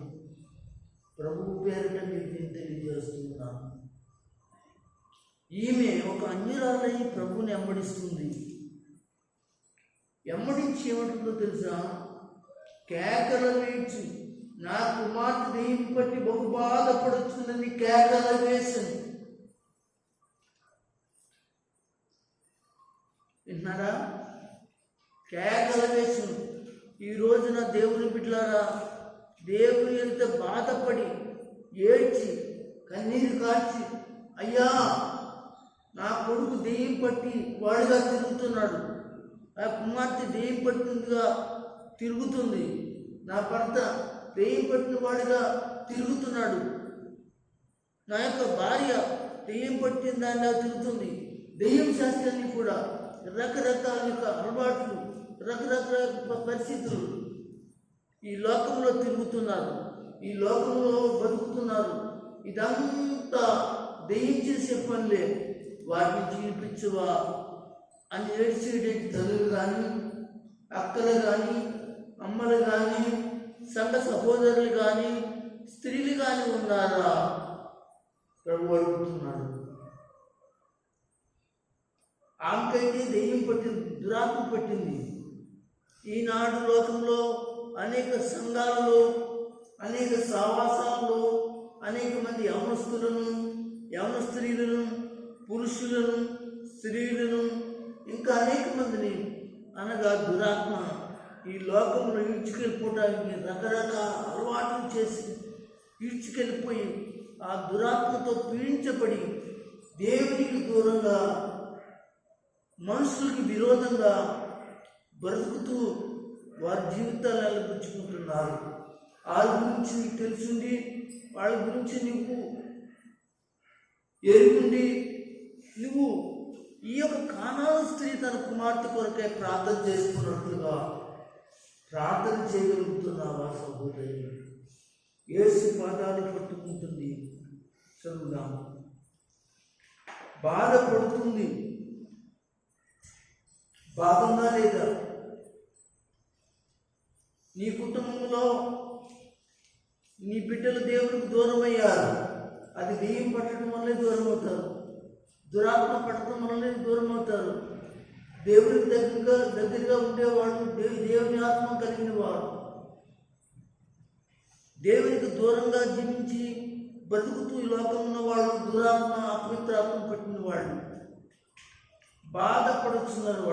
ప్రభువు పేరిట మీకు తెలియజేస్తున్నాను. ఈమె ఒక అన్యురాలై ప్రభువుని ఎమ్మడిస్తుంది. ఎమ్మడించి ఏమంటుందో తెలుసా? కేకల వేచి, నా కుమార్తె దెయ్యం పట్టి బహు బాధపడుతుందని కేకల వేసింది. విన్నారా? కేకల వేసింది. ఈ రోజున దేవుని బిడ్డలారా, దేవుని ఎంత బాధపడి ఏడ్చి కన్నీరు కార్చి, అయ్యా నా కొడుకు దెయ్యం పట్టి వాడిగా తిరుగుతున్నాడు, నా కుమార్తె దెయ్యం పట్టిందిగా తిరుగుతుంది, నా భర్త దెయ్యం పట్టిన వాడిగా తిరుగుతున్నాడు, నా యొక్క భార్య దెయ్యం పట్టిన దానిలా తిరుగుతుంది. దెయ్యం శాస్త్రాన్ని కూడా రకరకాల యొక్క అలవాట్లు, రకరకాల పరిస్థితులు ఈ లోకంలో తిరుగుతున్నారు, ఈ లోకంలో బతుకుతున్నారు. ఇదంతా దెయ్యం చేసే పనులే. వాటిని చూపించవా అని ఏడ్చేటువంటి తల్లులు కానీ, అక్కలు కానీ, అమ్మలు కానీ, సంఘ సహోదరులు కానీ, స్త్రీలు కానీ ఉన్నారా? ప్రభు అడుగుతున్నాడు. ఆమెకైతే దెయ్యం పట్టింది, దురాత్మ పట్టింది. ఈనాడు లోకంలో అనేక సంఘాలలో, అనేక సావాసాలలో అనేక మంది యవనస్తులను, యవన స్త్రీలను, పురుషులను, స్త్రీలను, ఇంకా అనేక మందిని అనగా దురాత్మ ఈ లోకంలో ఈడ్చుకెళ్ళిపోవడానికి రకరకాల అలవాట్లు చేసి ఈడ్చుకెళ్ళిపోయి ఆ దురాత్మతో పీడించబడి దేవునికి దూరంగా, మనుషులకి విరోధంగా బ్రతుకుతూ వారి జీవితాలు అలపుచ్చుకుంటున్నారు. వాళ్ళ గురించి నీకు తెలుసుండి, వాళ్ళ గురించి నువ్వు ఎరుగుండి, నువ్వు ఈ యొక్క కానాను స్త్రీ తన కుమార్తె కొరకై ప్రార్థన చేసుకున్నట్లుగా ప్రార్థన చేయగలుగుతున్నావా సహోదరి? యేసు పాదాలు పట్టుకుంటుంది. చదువుదాం. బాధపడుతుంది. బాగుందా లేదా? నీ కుటుంబంలో నీ బిడ్డలు దేవుడికి దూరం అయ్యారు. అది దెయ్యం పట్టడం వల్లే దూరం అవుతారు, దురాత్మ పట్టడం వల్లే దూరం అవుతారు. దేవునికి దగ్గరగా ఉండేవాళ్ళు దేవుని ఆత్మ కలిగిన వారు, దేవునికి దూరంగా జీవించి బ్రతుకుతూ ఈ లోకంలో ఉన్న వాళ్ళు దురాత్మ అపవిత్రాత్మ పట్టిన వాళ్ళు బాధపడుతున్నారు.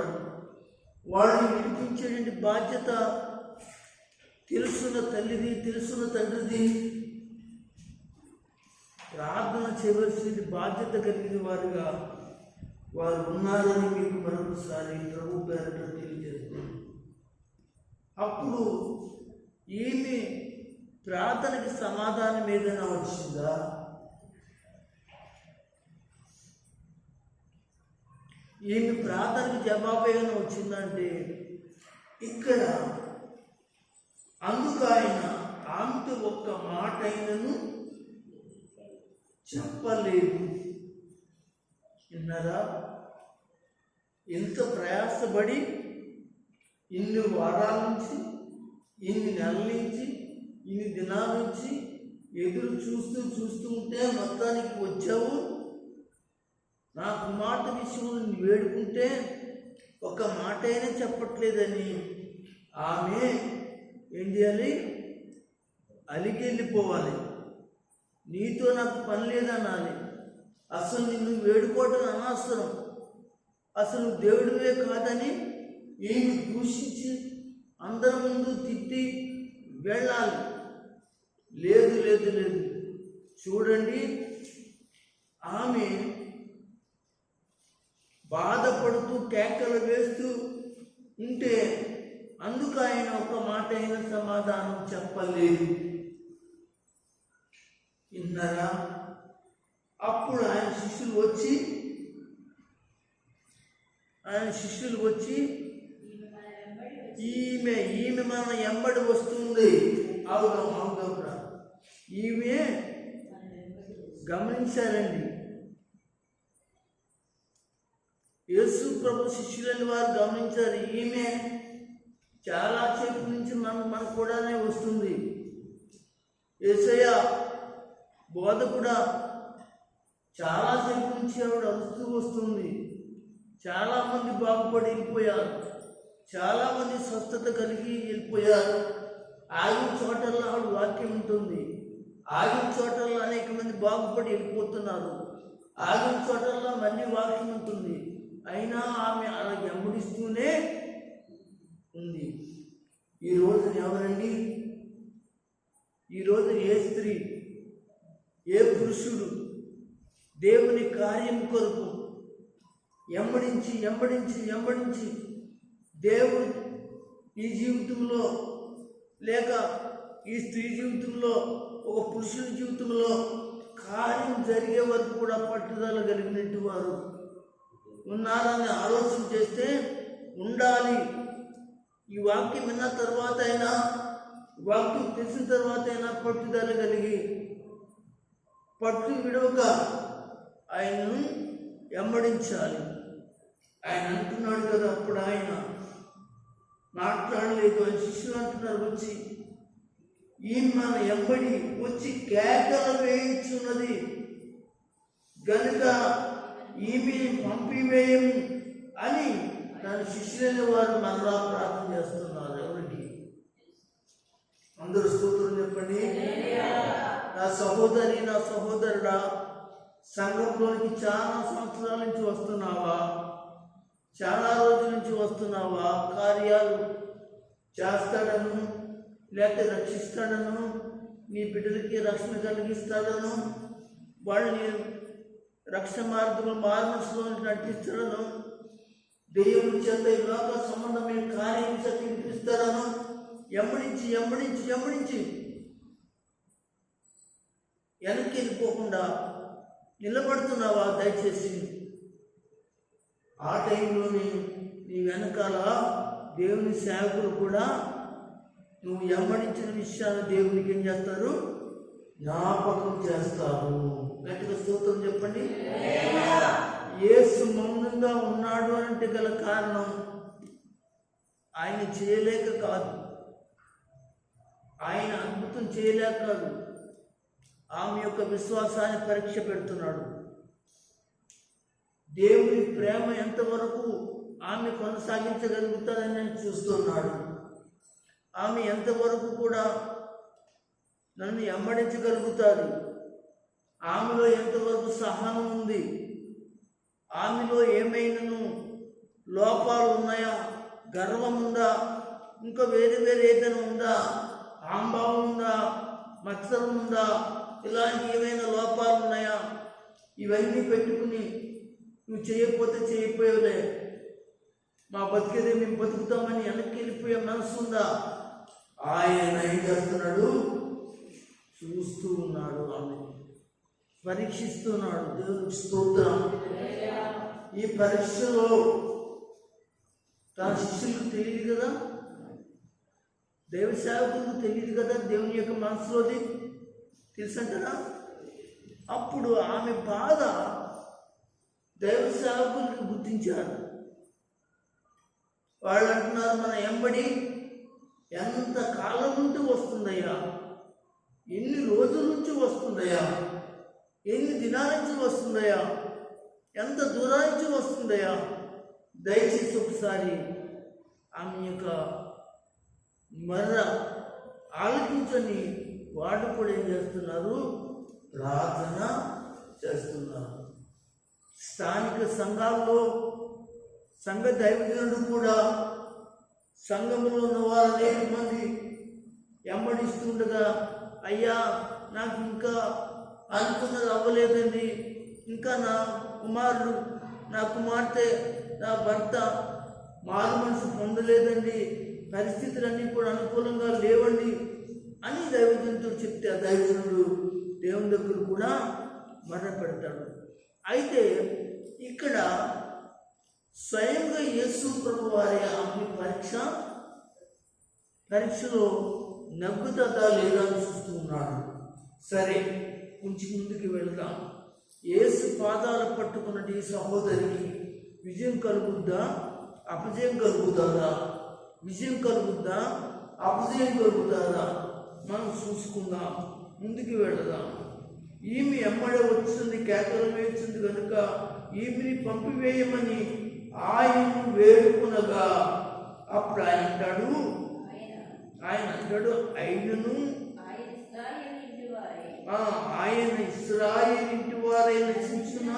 వాళ్ళని విడిపించేటువంటి బాధ్యత తెలుసున్న తల్లిది, తెలుసున్న తండ్రిది. ప్రార్థన చేయవలసిన బాధ్యత కలిగిన వారుగా వారు ఉన్నారని మీకు మరొకసారి ప్రభు పేరట తెలియజేస్తుంది. అప్పుడు ఈమె ప్రార్థనకి సమాధానం ఏదైనా వచ్చిందా? ఈమె ప్రార్థనకి జవాబు ఏమైనా వచ్చిందంటే ఇక్కడ అందుకు ఆయన ఆమెతో ఒక్క మాట అయినను చెప్పలేదు. విన్నారా? ఎంత ప్రయాసపడి ఇన్ని వారాల నుంచి, ఇన్ని నెలల నుంచి, ఇన్ని దినాల నుంచి ఎదురు చూస్తూ ఉంటే మొత్తానికి వచ్చావు. నా కుమార్తె విషయంలో నువ్వు వేడుకుంటే ఒక మాట అయినా చెప్పట్లేదని ఆమె ఏం చేయాలి? అలిగి వెళ్ళిపోవాలి. నీతో నాకు పని లేదనాలి. అసలు నిన్ను వేడుకోవడం అనవసరం, అసలు దేవుడివే కాదని ఏమి దూషించి అందరి ముందు తిట్టి వెళ్ళాలి. లేదు లేదు లేదు. చూడండి, ఆమె బాధపడుతూ కేకలు వేస్తూ ఉంటే అందుకు ఆయన ఒక మాట అయిన సమాధానం చెప్పలేదు. విన్నారా? అప్పుడు ఆయన శిష్యులు వచ్చి ఈమె మన ఎంబడి వస్తుంది. అవునా? ఈమె గమనించారండి. యేసు ప్రభు శిష్యులని వారు గమనించారు. ఈమె చాలా సేపు నుంచి మన కూడానే వస్తుంది. యేసయ్య బోధ కూడా చాలాసేపు నుంచి ఆవిడ వస్తుంది. చాలామంది బాగుపడి వెళ్ళిపోయారు, చాలామంది స్వస్థత కలిగి వెళ్ళిపోయారు. ఆగిన చోటల్లో ఆవిడ వాక్యం ఉంటుంది. ఆగిన చోటల్లో అనేక మంది బాగుపడి వెళ్ళిపోతున్నారు. ఆగిన చోటల్లో మళ్ళీ వాక్యం ఉంటుంది. అయినా ఆమె అలా వెంబడిస్తూనే ఉంది. ఈ రోజున ఎవరండి? ఈరోజు ఏ స్త్రీ, ఏ పురుషుడు దేవుని కార్యం కొరకు ఎంబడించి దేవుడు ఈ జీవితంలో లేక ఈ స్త్రీ జీవితంలో, ఒక పురుషుని జీవితంలో కార్యం జరిగే వరకు కూడా పట్టుదల కలిగినట్టు వారు ఉన్నారని ఆలోచన చేస్తే ఉండాలి. ఈ వాక్యం విన్న తర్వాత అయినా, వాక్యం తెలిసిన తర్వాత అయినా పట్టుదల కలిగి పట్టు విడవక ఆయనను వెంబడించాలి. ఆయన అంటున్నాడు కదా, అప్పుడు ఆయన మాట్లాడలేదు. ఆయన శిష్యులు అంటున్నారు వచ్చి, ఈయన మన ఎంబడి వచ్చి కేకలు వేయించున్నది గనుక ఈమె పంపివేయము అని తన శిష్యులైన వారు మరలా ప్రార్థన చేస్తున్నారు. ఎవరికి? అందరూ స్తోత్రం చెప్పండి. నా సహోదరి, నా సహోదరుడా, సంఘంలోనికి చాలా సంవత్సరాల నుంచి వస్తున్నావా? చాలా రోజుల నుంచి వస్తున్నావా? కార్యాలు చేస్తాడను, లేకపోతే రక్షిస్తాడను, నీ బిడ్డలకి రక్షణ కలిగిస్తాడను, వాళ్ళని రక్షణ మార్గంలో మారుమనసులో నటిస్తాడను, దేవుని చేత ఈ లోక సంబంధమైన కార్యం చేత వినిపిస్తాడను ఎంబడించి వెనక్కి వెళ్ళిపోకుండా నిలబడుతున్నావా? దయచేసి ఆ టైంలోనే నీ వెనకాల దేవుని సేవకులు కూడా నువ్వు వెంబడించిన విషయాన్ని దేవునికి ఏం చేస్తారు? జ్ఞాపకం చేస్తారు. గట్టిగా స్తోత్రం చెప్పండి. యేసు మౌనంగా ఉన్నాడు అంటే గల కారణం ఆయన చేయలేక కాదు, ఆయన అద్భుతం చేయలేక కాదు, ఆమె యొక్క విశ్వాసాన్ని పరీక్ష పెడుతున్నాడు. దేవుని ప్రేమ ఎంతవరకు ఆమె కొనసాగించగలుగుతాదని నేను చూస్తున్నాడు. ఆమె ఎంతవరకు కూడా నన్ను వెంబడించగలుగుతాడు. ఆమెలో ఎంతవరకు సహనం ఉంది, ఆమెలో ఏమైనాను లోపాలు ఉన్నాయా, గర్వం ఉందా, ఇంకా వేరే ఏదైనా ఉందా, ఆంభావం ఉందా, మత్సరం ఉందా, ఇలాంటి ఏమైనా లోపాలు ఉన్నాయా, ఇవన్నీ పెట్టుకుని నువ్వు చేయకపోతే చేయకపోయేవలే, మా బతికేదే మేము బతుకుతామని వెనక్కి వెళ్ళిపోయే మనసు ఉందా? ఆయన ఏం చేస్తున్నాడు? చూస్తూ ఉన్నాడు, ఆమె పరీక్షిస్తున్నాడు. దేవునికి స్తోత్రం. ఈ పరీక్షలో తన శిష్యులకు తెలియదు కదా, దైవ సేవకులకు తెలియదు కదా, దేవుని యొక్క మనసులోది తెలుసంటారా? అప్పుడు ఆమె బాధ దైవ సేవకులకు గుర్తించారు. వాళ్ళు అంటున్నారు, మన ఎంబడి ఎంత కాలం నుండి వస్తుందయ్యా, ఎన్ని రోజుల నుంచి వస్తుందయ్యా, ఎన్ని దినాల నుంచి వస్తుందయ్యా, ఎంత దూరం నుంచి వస్తుందయ్యా, దయచేసి ఒకసారి ఆమె యొక్క ఆలోచించని వాడు కూడా ఏం చేస్తున్నారు? ప్రార్థన చేస్తున్నారు. స్థానిక సంఘాల్లో సంఘ దైవజనుడు కూడా సంఘంలో ఉన్న వారు అనేక మంది వెంబడిస్తుండగా, అయ్యా నాకు ఇంకా అనుకున్నది అవ్వలేదండి, ఇంకా నా కుమారుడు, నా కుమార్తె, నా భర్త మారు మనసు పొందలేదండి, పరిస్థితులన్నీ కూడా అనుకూలంగా లేవండి అని దైవజనుడు చెప్తే, ఆ దైవజనుడు దేవుని దగ్గర కూడా మరణపెడతాడు. అయితే ఇక్కడ స్వయంగా యేసు ప్రభు వారి ఆమె పరీక్షలో నగ్గుతుందా లేదా అని చూస్తూ ఉన్నాడు. సరే, కొంచెం ముందుకు వెళ్దాం. యేసు పాదాలు పట్టుకున్నట్టు ఈ సహోదరికి విజయం కలుగుద్దా, అపజయం కలుగుతుందా? విజయం కలుగుద్దా, అపజయం కలుగుతుందా? మనం చూసుకుందాం, ముందుకు వెళదాం. ఈమె ఎమ్మడే వచ్చింది, కేకలు వేస్తుంది కనుక ఈమెని పంపివేయమని ఆయన్ను వేడుకునగా, అప్పుడు ఆయన అంటాడు అయినను ఆయన ఇశ్రాయేలు ఇంటి వారైన నశించిన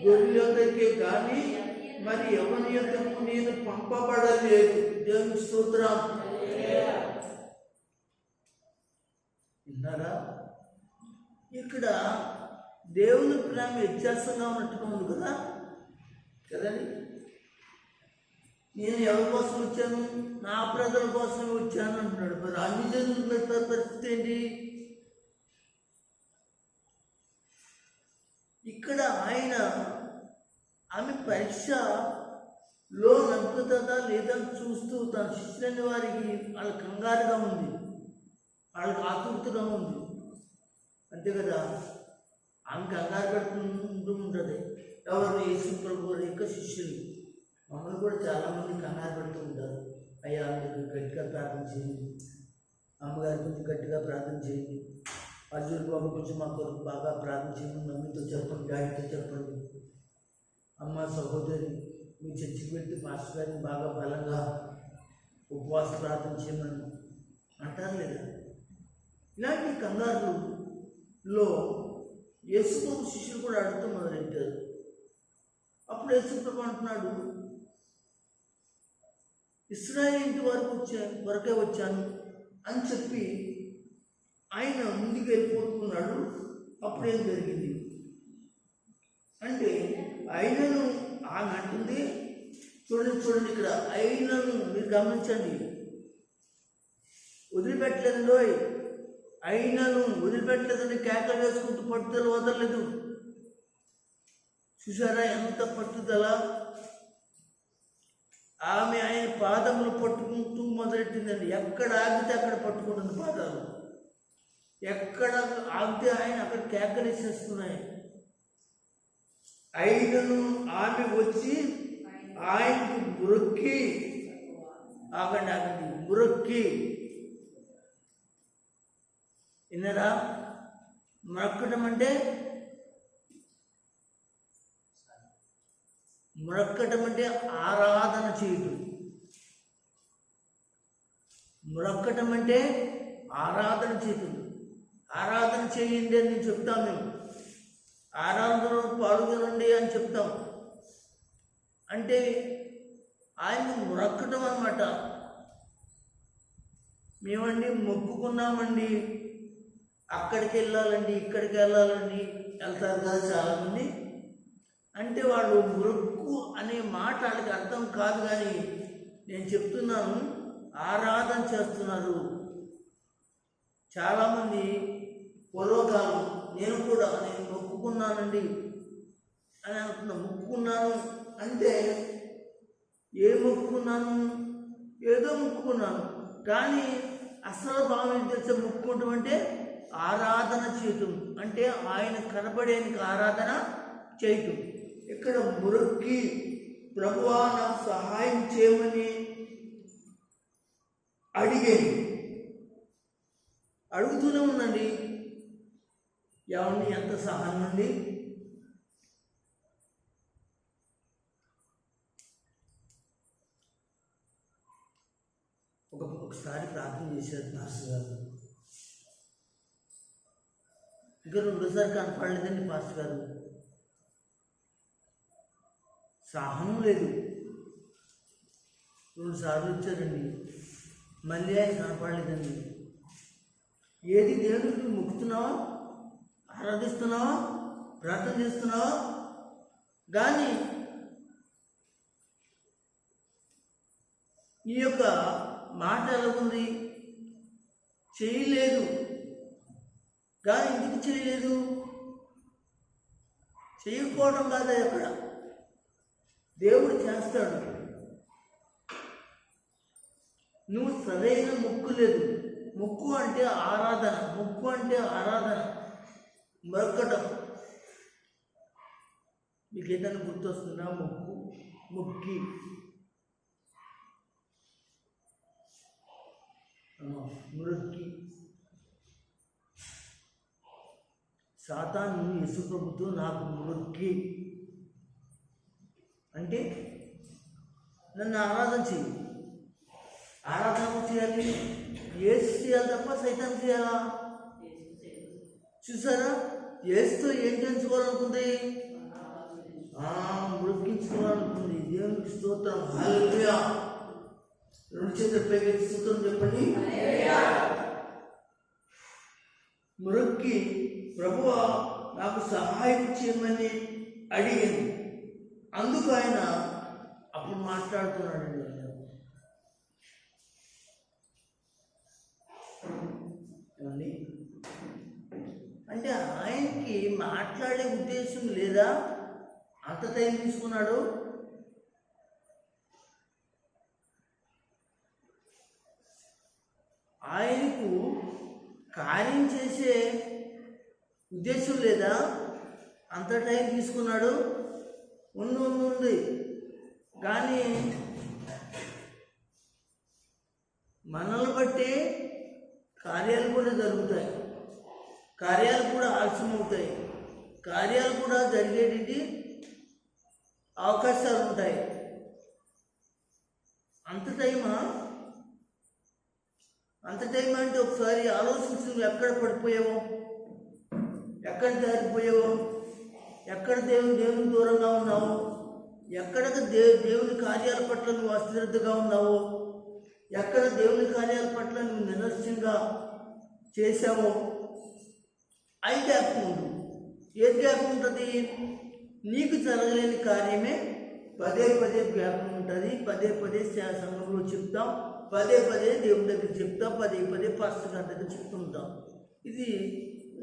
గొర్రెలకే కానీ మరి ఎవరి యొద్దకు నేను పంపబడలేదు. దేవుని స్తోత్రం. విన్నారా? ఇక్కడ దేవుని ప్రేమ వ్యత్యాసంగా ఉన్నట్టుగా ఉంది కదా కదండి. నేను ఎవరి కోసం వచ్చాను? నా ప్రజల కోసం వచ్చాను అంటున్నాడు. మరి అన్ని జనుల పరిస్థితి ఏంటి? ఇక్కడ ఆయన ఆమె పరీక్షలో నగ్గుతుందా లేదా చూస్తూ తన శిష్యులైన వారికి వాళ్ళ కంగారుగా ఉంది, వాళ్ళకి ఆతృతగా ఉంది, అంతే కదా. ఆమె కంగారు పెడుతుంటూ ఉంటుంది. ఎవరు? యేసు ప్రభు యొక్క శిష్యులు. మమ్మల్ని కూడా చాలామంది కంగారు పెడుతూ ఉంటారు. అయ్యా మీకు గట్టిగా ప్రార్థన చేయండి, అమ్మగారి గురించి గట్టిగా ప్రార్థన చేయండి, అర్జున్ బాబు గురించి మా కొరకు బాగా ప్రార్థన చేయండి, మమ్మీతో చెప్పండి, డాడీతో చెప్పండి, అమ్మ సహోదరి మీ చర్చికి వెళ్తే మాస్టర్ గారిని బాగా బలంగా ఉపవాస ప్రార్థన చేయమని అంటారు లేదా? ఇలాంటి కంగారులో యేసుప్రభు శిష్యులు కూడా అడుగుతూ మొదలెట్టారు. అప్పుడు యేసుప్రభు అంటున్నాడు, ఇశ్రాయేలు ఇంటి వరకే వచ్చాను అని చెప్పి ఆయన ముందుకు వెళ్ళిపోతున్నాడు. అప్పుడేం జరిగింది అంటే, అయినను ఆమె అంటుంది, చూడండి ఇక్కడ, అయినను మీరు గమనించండి, వదిలిపెట్టలేదు, అయినను వదిలిపెట్టలేదని కేకలు వేసుకుంటూ పట్టుదల వదలలేదు. చూసారా ఎంత పట్టుదల? ఆమె ఆయన పాదములు పట్టుకుంటూ మొదలెట్టిందండి. ఎక్కడ ఆగితే అక్కడ పట్టుకుంటుంది పాదాలు, ఎక్కడ ఆగితే ఆయన అక్కడ కేకలేసేస్తున్నాయి. అయినను ఆమె వచ్చి ఆయనకు మురొక్కి, ఆగండి మురొక్కి, విన్నారా? మొరక్కటం అంటే ఆరాధన చేయటం. మొరక్కటం అంటే ఆరాధన చేయటం. ఆరాధన చేయండి అని చెప్తాం మేము. ఆరాధనలో పాల్గొనండి అని చెప్తాం. అంటే ఆయన మొరక్కటం అన్నమాట. మేమండి మొక్కుకున్నామండి, అక్కడికి వెళ్ళాలండి, ఇక్కడికి వెళ్ళాలండి వెళ్తారు కదా చాలామంది. అంటే వాళ్ళు మొక్కు అనే మాట వాళ్ళకి అర్థం కాదు, కానీ నేను చెప్తున్నాను ఆరాధన చేస్తున్నారు. చాలామంది పూర్వకాలం నేను మొక్కుకున్నానండి అని అంటున్నా. మొక్కుకున్నాను అంటే ఏం మొక్కుకున్నాను? ఏదో మొక్కుకున్నాను, కానీ అసలు భావం ఏం తెలిసే మొక్కుకుంటాం అంటే ఆరాధన చేయటం. అంటే ఆయన కనబడేందుకు ఆరాధన చేయటం. ఇక్కడ మొరొక్కి ప్రభువా నాకు సహాయం చేయమని అడుగుతూనే ఉందండి. ఎవరిని ఎంత సహాయం అండి? ఒకసారి ప్రార్థన చేశారు పాస్టర్ గారు. ఇంకా రెండోసారి కనపడలేదండి పాస్టర్ గారు. సహనం లేదు. 2 సార్లు వచ్చారండి, మళ్ళీ ఆయన కనపడలేదండి. ఏది దేవుడికి మొక్కుతున్నావా, ఆరాధిస్తున్నావా, ప్రార్థన చేస్తున్నావా? కానీ ఈ యొక్క మాట ఎలా ఉంది? చేయలేదు. కానీ ఎందుకు చేయలేదు? చేయకపోవడం కాదు, అక్కడ దేవుడు చేస్తాడు. నువ్వు సరైన మొక్కు లేదు. మొక్కు అంటే ఆరాధన. మొక్కు అంటే ఆరాధన, మొక్కటం. మీకు ఏదైనా గుర్తొస్తుందా? మొక్కి మొక్కి సాతాను యేసు ప్రభుతో నాకు మొక్కి అంటే నన్ను ఆరాధన చేయి. ఆరాధన చేయాలి, యేసు చేయాలి తప్ప సైతాన్ చేయాలా? చూసారా? యేసుతో ఏం చేయించుకోవాలనుకుంది? మొక్కించుకోవాలనుకుంది. దేవునికి స్తోత్రం. హల్లెలూయా. 2 చేతులు పైకి స్తోత్రం చెప్పండి. మొక్కి ప్రభువా నాకు సహాయం చేయమని అడిగింది. అందుకు ఆయన అప్పుడు మాట్లాడుతున్నాడండి. అంటే ఆయనకి మాట్లాడే ఉద్దేశం లేదా? అంత టైం తీసుకున్నాడు. ఆయనకు కార్యం చేసే ఉద్దేశం లేదా? అంత టైం తీసుకున్నాడు. ఉంది. కానీ మనల్ని బట్టి కార్యాలు కూడా జరుగుతాయి, కార్యాలు కూడా ఆలస్యం అవుతాయి, కార్యాలు కూడా జరిగేటి అవకాశాలు ఉంటాయి. అంత టైమా అంటే ఒకసారి ఆలోచించు. నువ్వు ఎక్కడ పడిపోయావో, ఎక్కడ జారిపోయావో, ఎక్కడ దేవుని దూరంగా ఉన్నావు, ఎక్కడ దేవుని కార్యాల పట్ల నువ్వు అశ్రద్ధగా ఉన్నావో, ఎక్కడ దేవుని కార్యాల పట్ల నువ్వు నిర్లక్ష్యంగా చేశావో, అవి జ్ఞాపకం ఉంటుంది. ఏది జ్ఞాపకం ఉంటుంది? నీకు జరగలేని కార్యమే పదే జ్ఞాపకం ఉంటుంది. పదే సంఘంలో చెప్తాం, పదే దేవుని దగ్గర చెప్తాం, పదే పాస్టర్ గారి దగ్గర చెప్తుంటాం. ఇది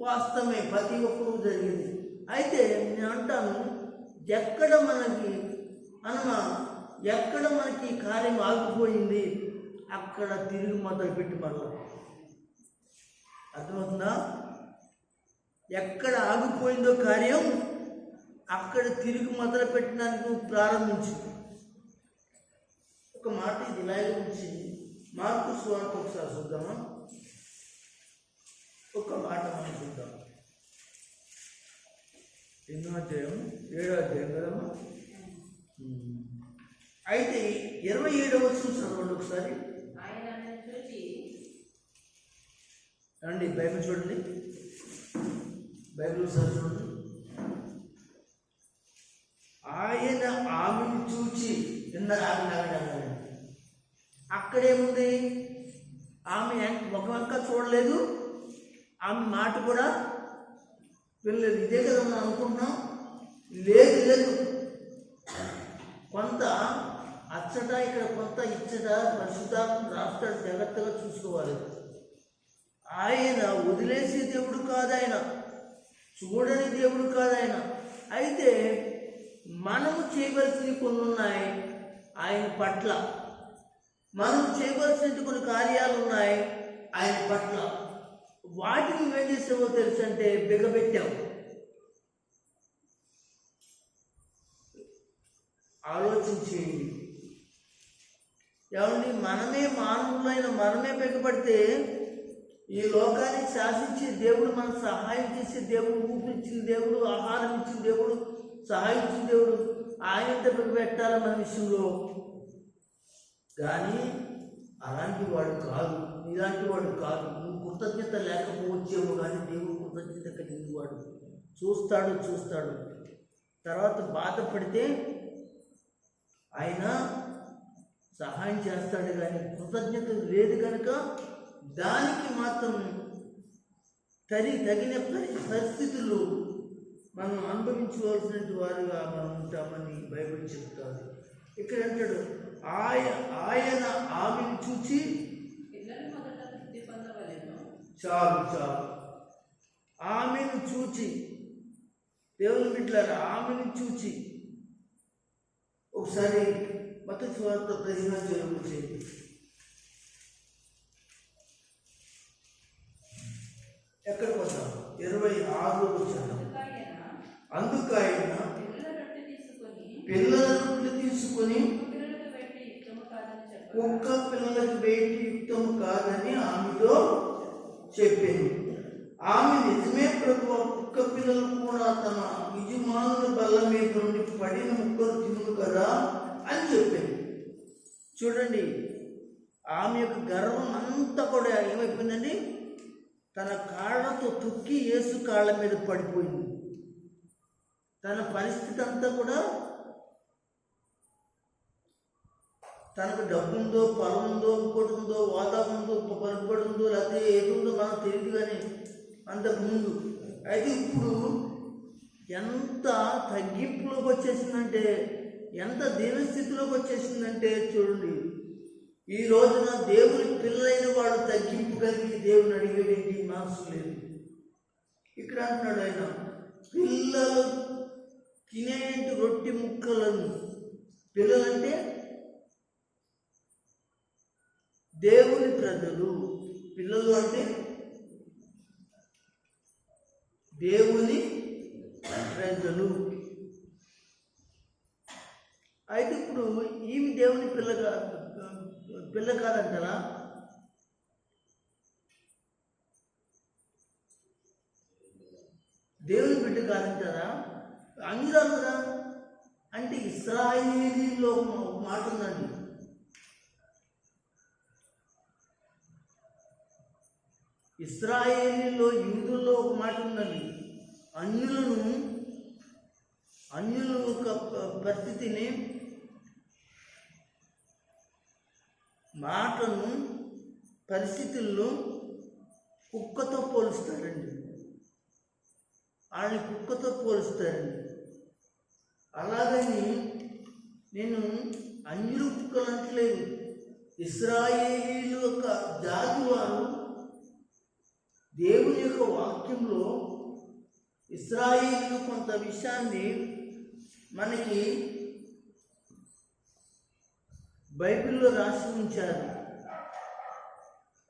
వాస్తవమే, ప్రతి ఒక్కరూ జరిగింది. అయితే నేను అంటాను, ఎక్కడ మనకి కార్యం ఆగిపోయింది అక్కడ తిరిగి మొదలుపెట్టి మళ్ళా. అర్థమవుతుందా? ఎక్కడ ఆగిపోయిందో కార్యం అక్కడ తిరిగి మొదలు పెట్టడానికి నువ్వు ప్రారంభించు. ఒక మాట ఇది ఇలా గురించి మార్కు సువార్త ఒకసారి చూద్దామా? ఒక మాట మనం చూద్దాం. ఎన్నో అధ్యాయం 7వ అధ్యాయం కదమ్మా. అయితే 27వ వచనం చదవండి ఒకసారి. రండి బైబిల్ చూడండి, బైబిల్ ఒకసారి చూడండి. ఆయన ఆమెను చూచి అక్కడేముంది? ఆమె ఒక వంక చూడలేదు, ఆమె మాట కూడా వినలేదు. ఇదే కదా మనం అనుకుంటున్నాం. లేదు లేదు, కొంత అచ్చట ఇక్కడ కొంత ఇచ్చట పరిశుద్ధాత్మ రాస్తాడు, జాగ్రత్తగా చూసుకోవాలి. ఆయన వదిలేసే దేవుడు కాదు, ఆయన చూడని దేవుడు కాదు ఆయన. అయితే మనము చేయవలసినవి కొన్ని ఉన్నాయి ఆయన పట్ల, మనం చేయవలసిన కొన్ని కార్యాలు ఉన్నాయి ఆయన పట్ల. వాటిని ఏం చేసావో తెలుసు అంటే బిగబెట్టావు. ఆలోచించేయండి. ఏమండి, మనమే మానవులైన మనమే బిగపడితే ఈ లోకాన్ని శాసించే దేవుడు, మనకు సహాయం చేసే దేవుడు, ఊపిరిచ్చిన దేవుడు, ఆహారం ఇచ్చిన దేవుడు, సహాయం ఇచ్చిన దేవుడు, ఆయనంత బిగబెట్టాలి మన విషయంలో. కానీ అలాంటి వాడు కాదు, ఇలాంటి వాడు కాదు. నువ్వు కృతజ్ఞత లేకపోవచ్చేమో కానీ దేవుడు కృతజ్ఞత కలిగిన వాడు. చూస్తాడు. తర్వాత బాధపడితే ఆయన సహాయం చేస్తాడు. కానీ కృతజ్ఞత లేదు కనుక దానికి మాత్రం తగిన పరిస్థితులు మనం అనుభవించవలసిన వారుగా మనం ఉంటామని బైబిల్ చెప్తాడు. ఇక్కడ అంటాడు, ఆయన ఆమెను చూచి చాలు ఆమెను చూచి, దేవుని బిడ్డలారా, ఆమెను చూచి ఒకసారి మత్తయి సువార్త 15వ అధ్యాయం చేయండి. ఎక్కడికి వస్తాం? 26వ వచనం. అందుకు ఆయన పిల్లల రొట్టె తీసుకొని కుక్క పిల్లలకు వేటి యుక్తము కాదని ఆమెతో చెప్పాను. ఆమె నిజమే ప్రభువా, కుక్క పిల్లలు కూడా తమ యజమానుల బల్ల మీద నుండి పడిన ముక్కలు తిను కదా అని చెప్పాను. చూడండి, ఆమె యొక్క గర్వం అంతా కూడా ఏమైపోయిందండి? తన కాళ్ళతో తొక్కి యేసు కాళ్ళ మీద పడిపోయింది. తన పరిస్థితి అంతా కూడా, తనకు డబ్బు ఉందో, పొలం ఉందో, ఇంకోటి ఉందో, వాతావరణం ఉందో, పలుకుబడి ఉందో, లేకపోతే ఏది ఉందో మనకు తెలియదు. కానీ అంతకుముందు అయితే ఇప్పుడు ఎంత తగ్గింపులోకి వచ్చేసిందంటే, ఎంత దీనస్థితిలోకి వచ్చేసిందంటే చూడండి. ఈ రోజున దేవుని పిల్లలైన వాడు తగ్గింపు కలిగి దేవుని అడిగేటి మనసు లేదు. ఇక్కడ అంటున్నాడు ఆయన, పిల్లలు తినేటి రొట్టె ముక్కలను, పిల్లలంటే దేవుని ప్రజలు, పిల్లలు అంటే దేవుని ప్రజలు. అయితే ఇప్పుడు ఈమె దేవుని పిల్ల కాదంటారా? దేవుని బిడ్డ కాదంటారా? అంగీరాలు కదా. అంటే ఇశ్రాయేలీలో ఒక మాట ఉందండి, ఇశ్రాయేలీలో యూదుల్లో ఒక మాట ఉందండి. అన్యుల యొక్క పరిస్థితిని, మాటను, పరిస్థితుల్లో కుక్కతో పోలుస్తారండి. వాళ్ళని కుక్కతో పోలుస్తారండి. అలాగని నేను అన్యులు కుక్కలు అంటలేదు. ఇశ్రాయేలీలు యొక్క జాతి వారు దేవుని యొక్క వాక్యంలో ఇశ్రాయేలీలు కొంత విషయాన్ని మనకి బైబిల్లో రాసి ఉంచారు.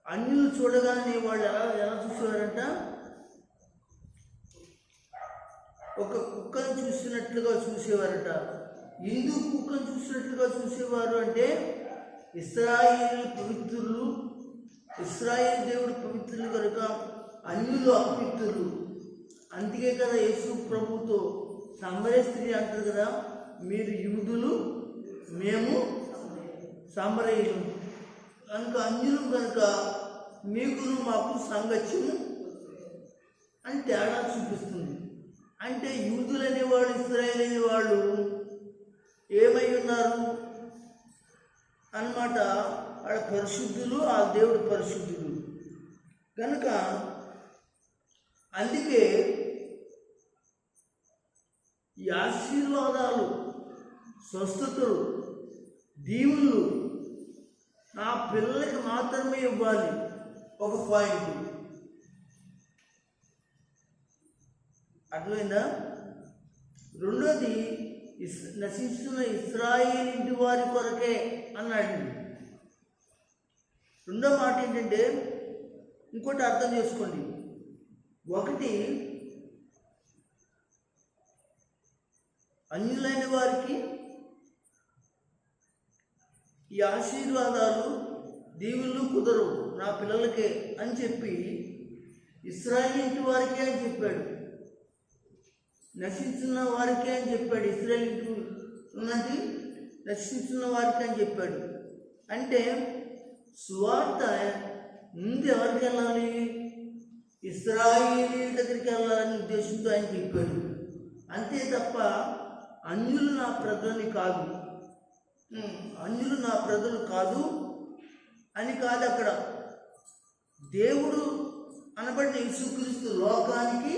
అన్యులు చూడగానే వాళ్ళు ఎలా చూసేవారంట? ఒక కుక్కను చూసినట్లుగా చూసేవారట. ఎందుకు కుక్కను చూసినట్లుగా చూసేవారు అంటే, ఇశ్రాయేలు పవిత్రులు, ఇశ్రాయేలు దేవుడు పవిత్రులు కనుక అన్యులు అపవిత్రులు. అందుకే కదా యేసు ప్రభుతో సమరయ స్త్రీ అంటారు కదా, మీరు యూదులు మేము సమరయులు కనుక అన్యులు కనుక మీకును మాకు సంగత్యము అని తేడా చూపిస్తుంది. అంటే యూదులు అనేవాళ్ళు, ఇశ్రాయేలు అనేవాళ్ళు ఏమై ఉన్నారు అన్నమాట, వాళ్ళ పరిశుద్ధులు, ఆ దేవుడు పరిశుద్ధులు కనుక. అందుకే ఈ ఆశీర్వాదాలు, స్వస్థతలు, దీవులు నా పిల్లలకి మాత్రమే ఇవ్వాలి. ఒక పాయింట్ అర్థమైందా? రెండోది నశిస్తున్న ఇశ్రాయేలు ఇంటి వారి కొరకే అన్నాడు. రెండో మాట ఏంటంటే, ఇంకోటి అర్థం చేసుకోండి. ఒకటి అన్యులైన వారికి ఈ ఆశీర్వాదాలు దీవులు కుదరవు నా పిల్లలకే అని చెప్పి ఇశ్రాయేలు ఇంటి వారికే అని చెప్పాడు. నశించున్న వారికే అని చెప్పాడు. ఇశ్రాయేలు ఇంటి ఉన్నది నశించున్న వారికి అని చెప్పాడు. అంటే సువార్త ముందు ఎవరికి వెళ్ళాలి? ఇశ్రాయేలు దగ్గరికి వెళ్ళాలని ఉద్దేశంతో ఆయన చెప్పాడు. అంతే తప్ప అన్యులు నా ప్రజలని కాదు, అన్యులు నా ప్రజలు కాదు అని కాదు. అక్కడ దేవుడు అనబడిన యేసుక్రీస్తు లోకానికి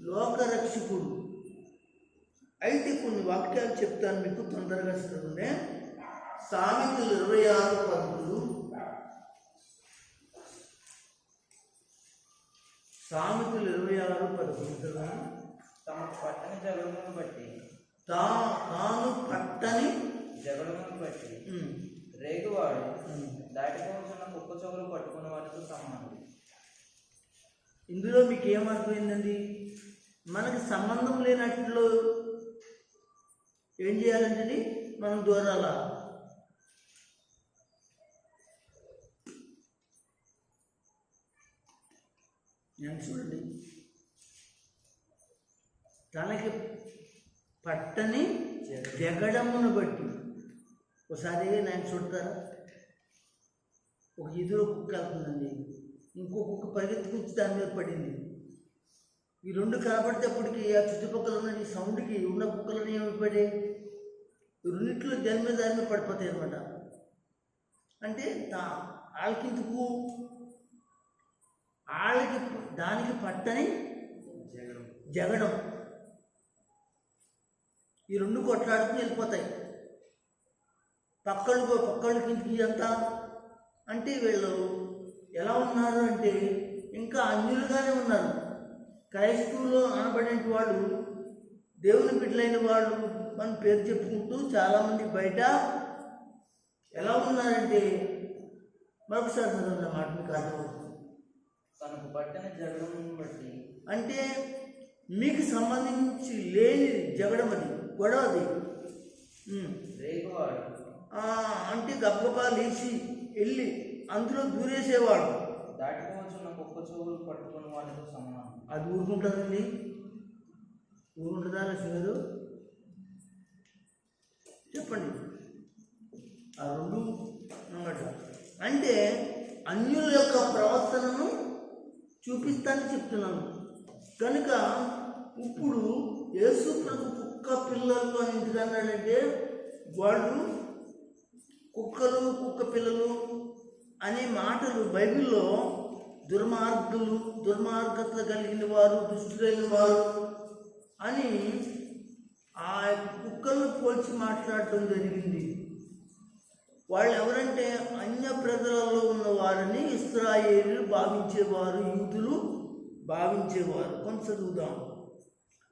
లోకరక్షకుడు. అయితే కొన్ని వాక్యాలు చెప్తాను మీకు తొందరగా చదువునే. సామెతలు 26:11. సామెతలు 26:11. తాను పట్టని జగడమును బట్టి రేగువాడు దాటిపోతున్న కుక్క చెవులు పట్టుకున్న వాటితో సమానం. ఇందులో మీకు ఏమర్థమైందండి? మనకి సంబంధం లేనట్లు ఏం చేయాలంటే మనం దూరాలా. నేను చూడండి, తనకి పట్టని జగడమును బట్టి. ఒకసారి నేను చూడతారా, ఒక ఎదురు కుక్క వెళ్తుందండి, ఇంకో కుక్క పరిగెత్తుకొచ్చి దాని మీద పడింది. ఈ రెండు కనపడేటప్పటికి ఆ చుట్టుపక్కల ఉన్న ఈ సౌండ్కి ఉన్న కుక్కలని ఏమైపడే రెండిట్లో దాని మీద పడిపోతాయి అన్నమాట. అంటే వాళ్ళకిందుకు వాళ్ళకి దానికి పట్టని జగడం. ఈ రెండు కొట్లాడుకుని వెళ్ళిపోతాయి. పక్కళ్ళు కిందికి అంతా. అంటే వీళ్ళు ఎలా ఉన్నారు అంటే ఇంకా అన్యులుగానే ఉన్నారు. క్రైస్తవులు అనబడిన వాళ్ళు, దేవుని బిడ్డలైన వాళ్ళు మన పేరు చెప్పుకుంటూ చాలామంది బయట ఎలా ఉన్నారంటే, మరొకసారి చదువుతున్న మాట మీకు అర్థమవుతుంది. తనకు పట్టిన జగడమును బట్టి అంటే మీకు సంబంధించి లేని జగడం, అది గొడవ. అది రేగువాడు అంటే గబ్బగా లేచి వెళ్ళి అందులో దూరేసేవాడు. దాటిపోవచ్చున్న కుక్క చెవులు పట్టుకున్న వాటితో సమానం. అది ఊరుకుంటుందండి? ఊరుకుంటుందా లక్ష్మి గారు? చెప్పండి. ఆ రెండు అన్నమాట. అంటే అన్యుల యొక్క ప్రవర్తనను చూపిస్తానని చెప్తున్నాను. కనుక ఇప్పుడు యేసు ప్రభు కుక్క పిల్లలు అని ఎందుకు అన్నాడంటే, వాళ్ళు కుక్కలు కుక్క పిల్లలు అనే మాటలు బైబిల్లో దుర్మార్గతలు కలిగిన వారు, దుష్టులైన వారు అని ఆ కుక్కలను పోల్చి మాట్లాడటం జరిగింది. వాళ్ళు ఎవరంటే అన్య ప్రజలలో ఉన్నవారని ఇశ్రాయేలీయులు భావించేవారు, యూదులు భావించేవారు. కొంచెం చదువుదాం.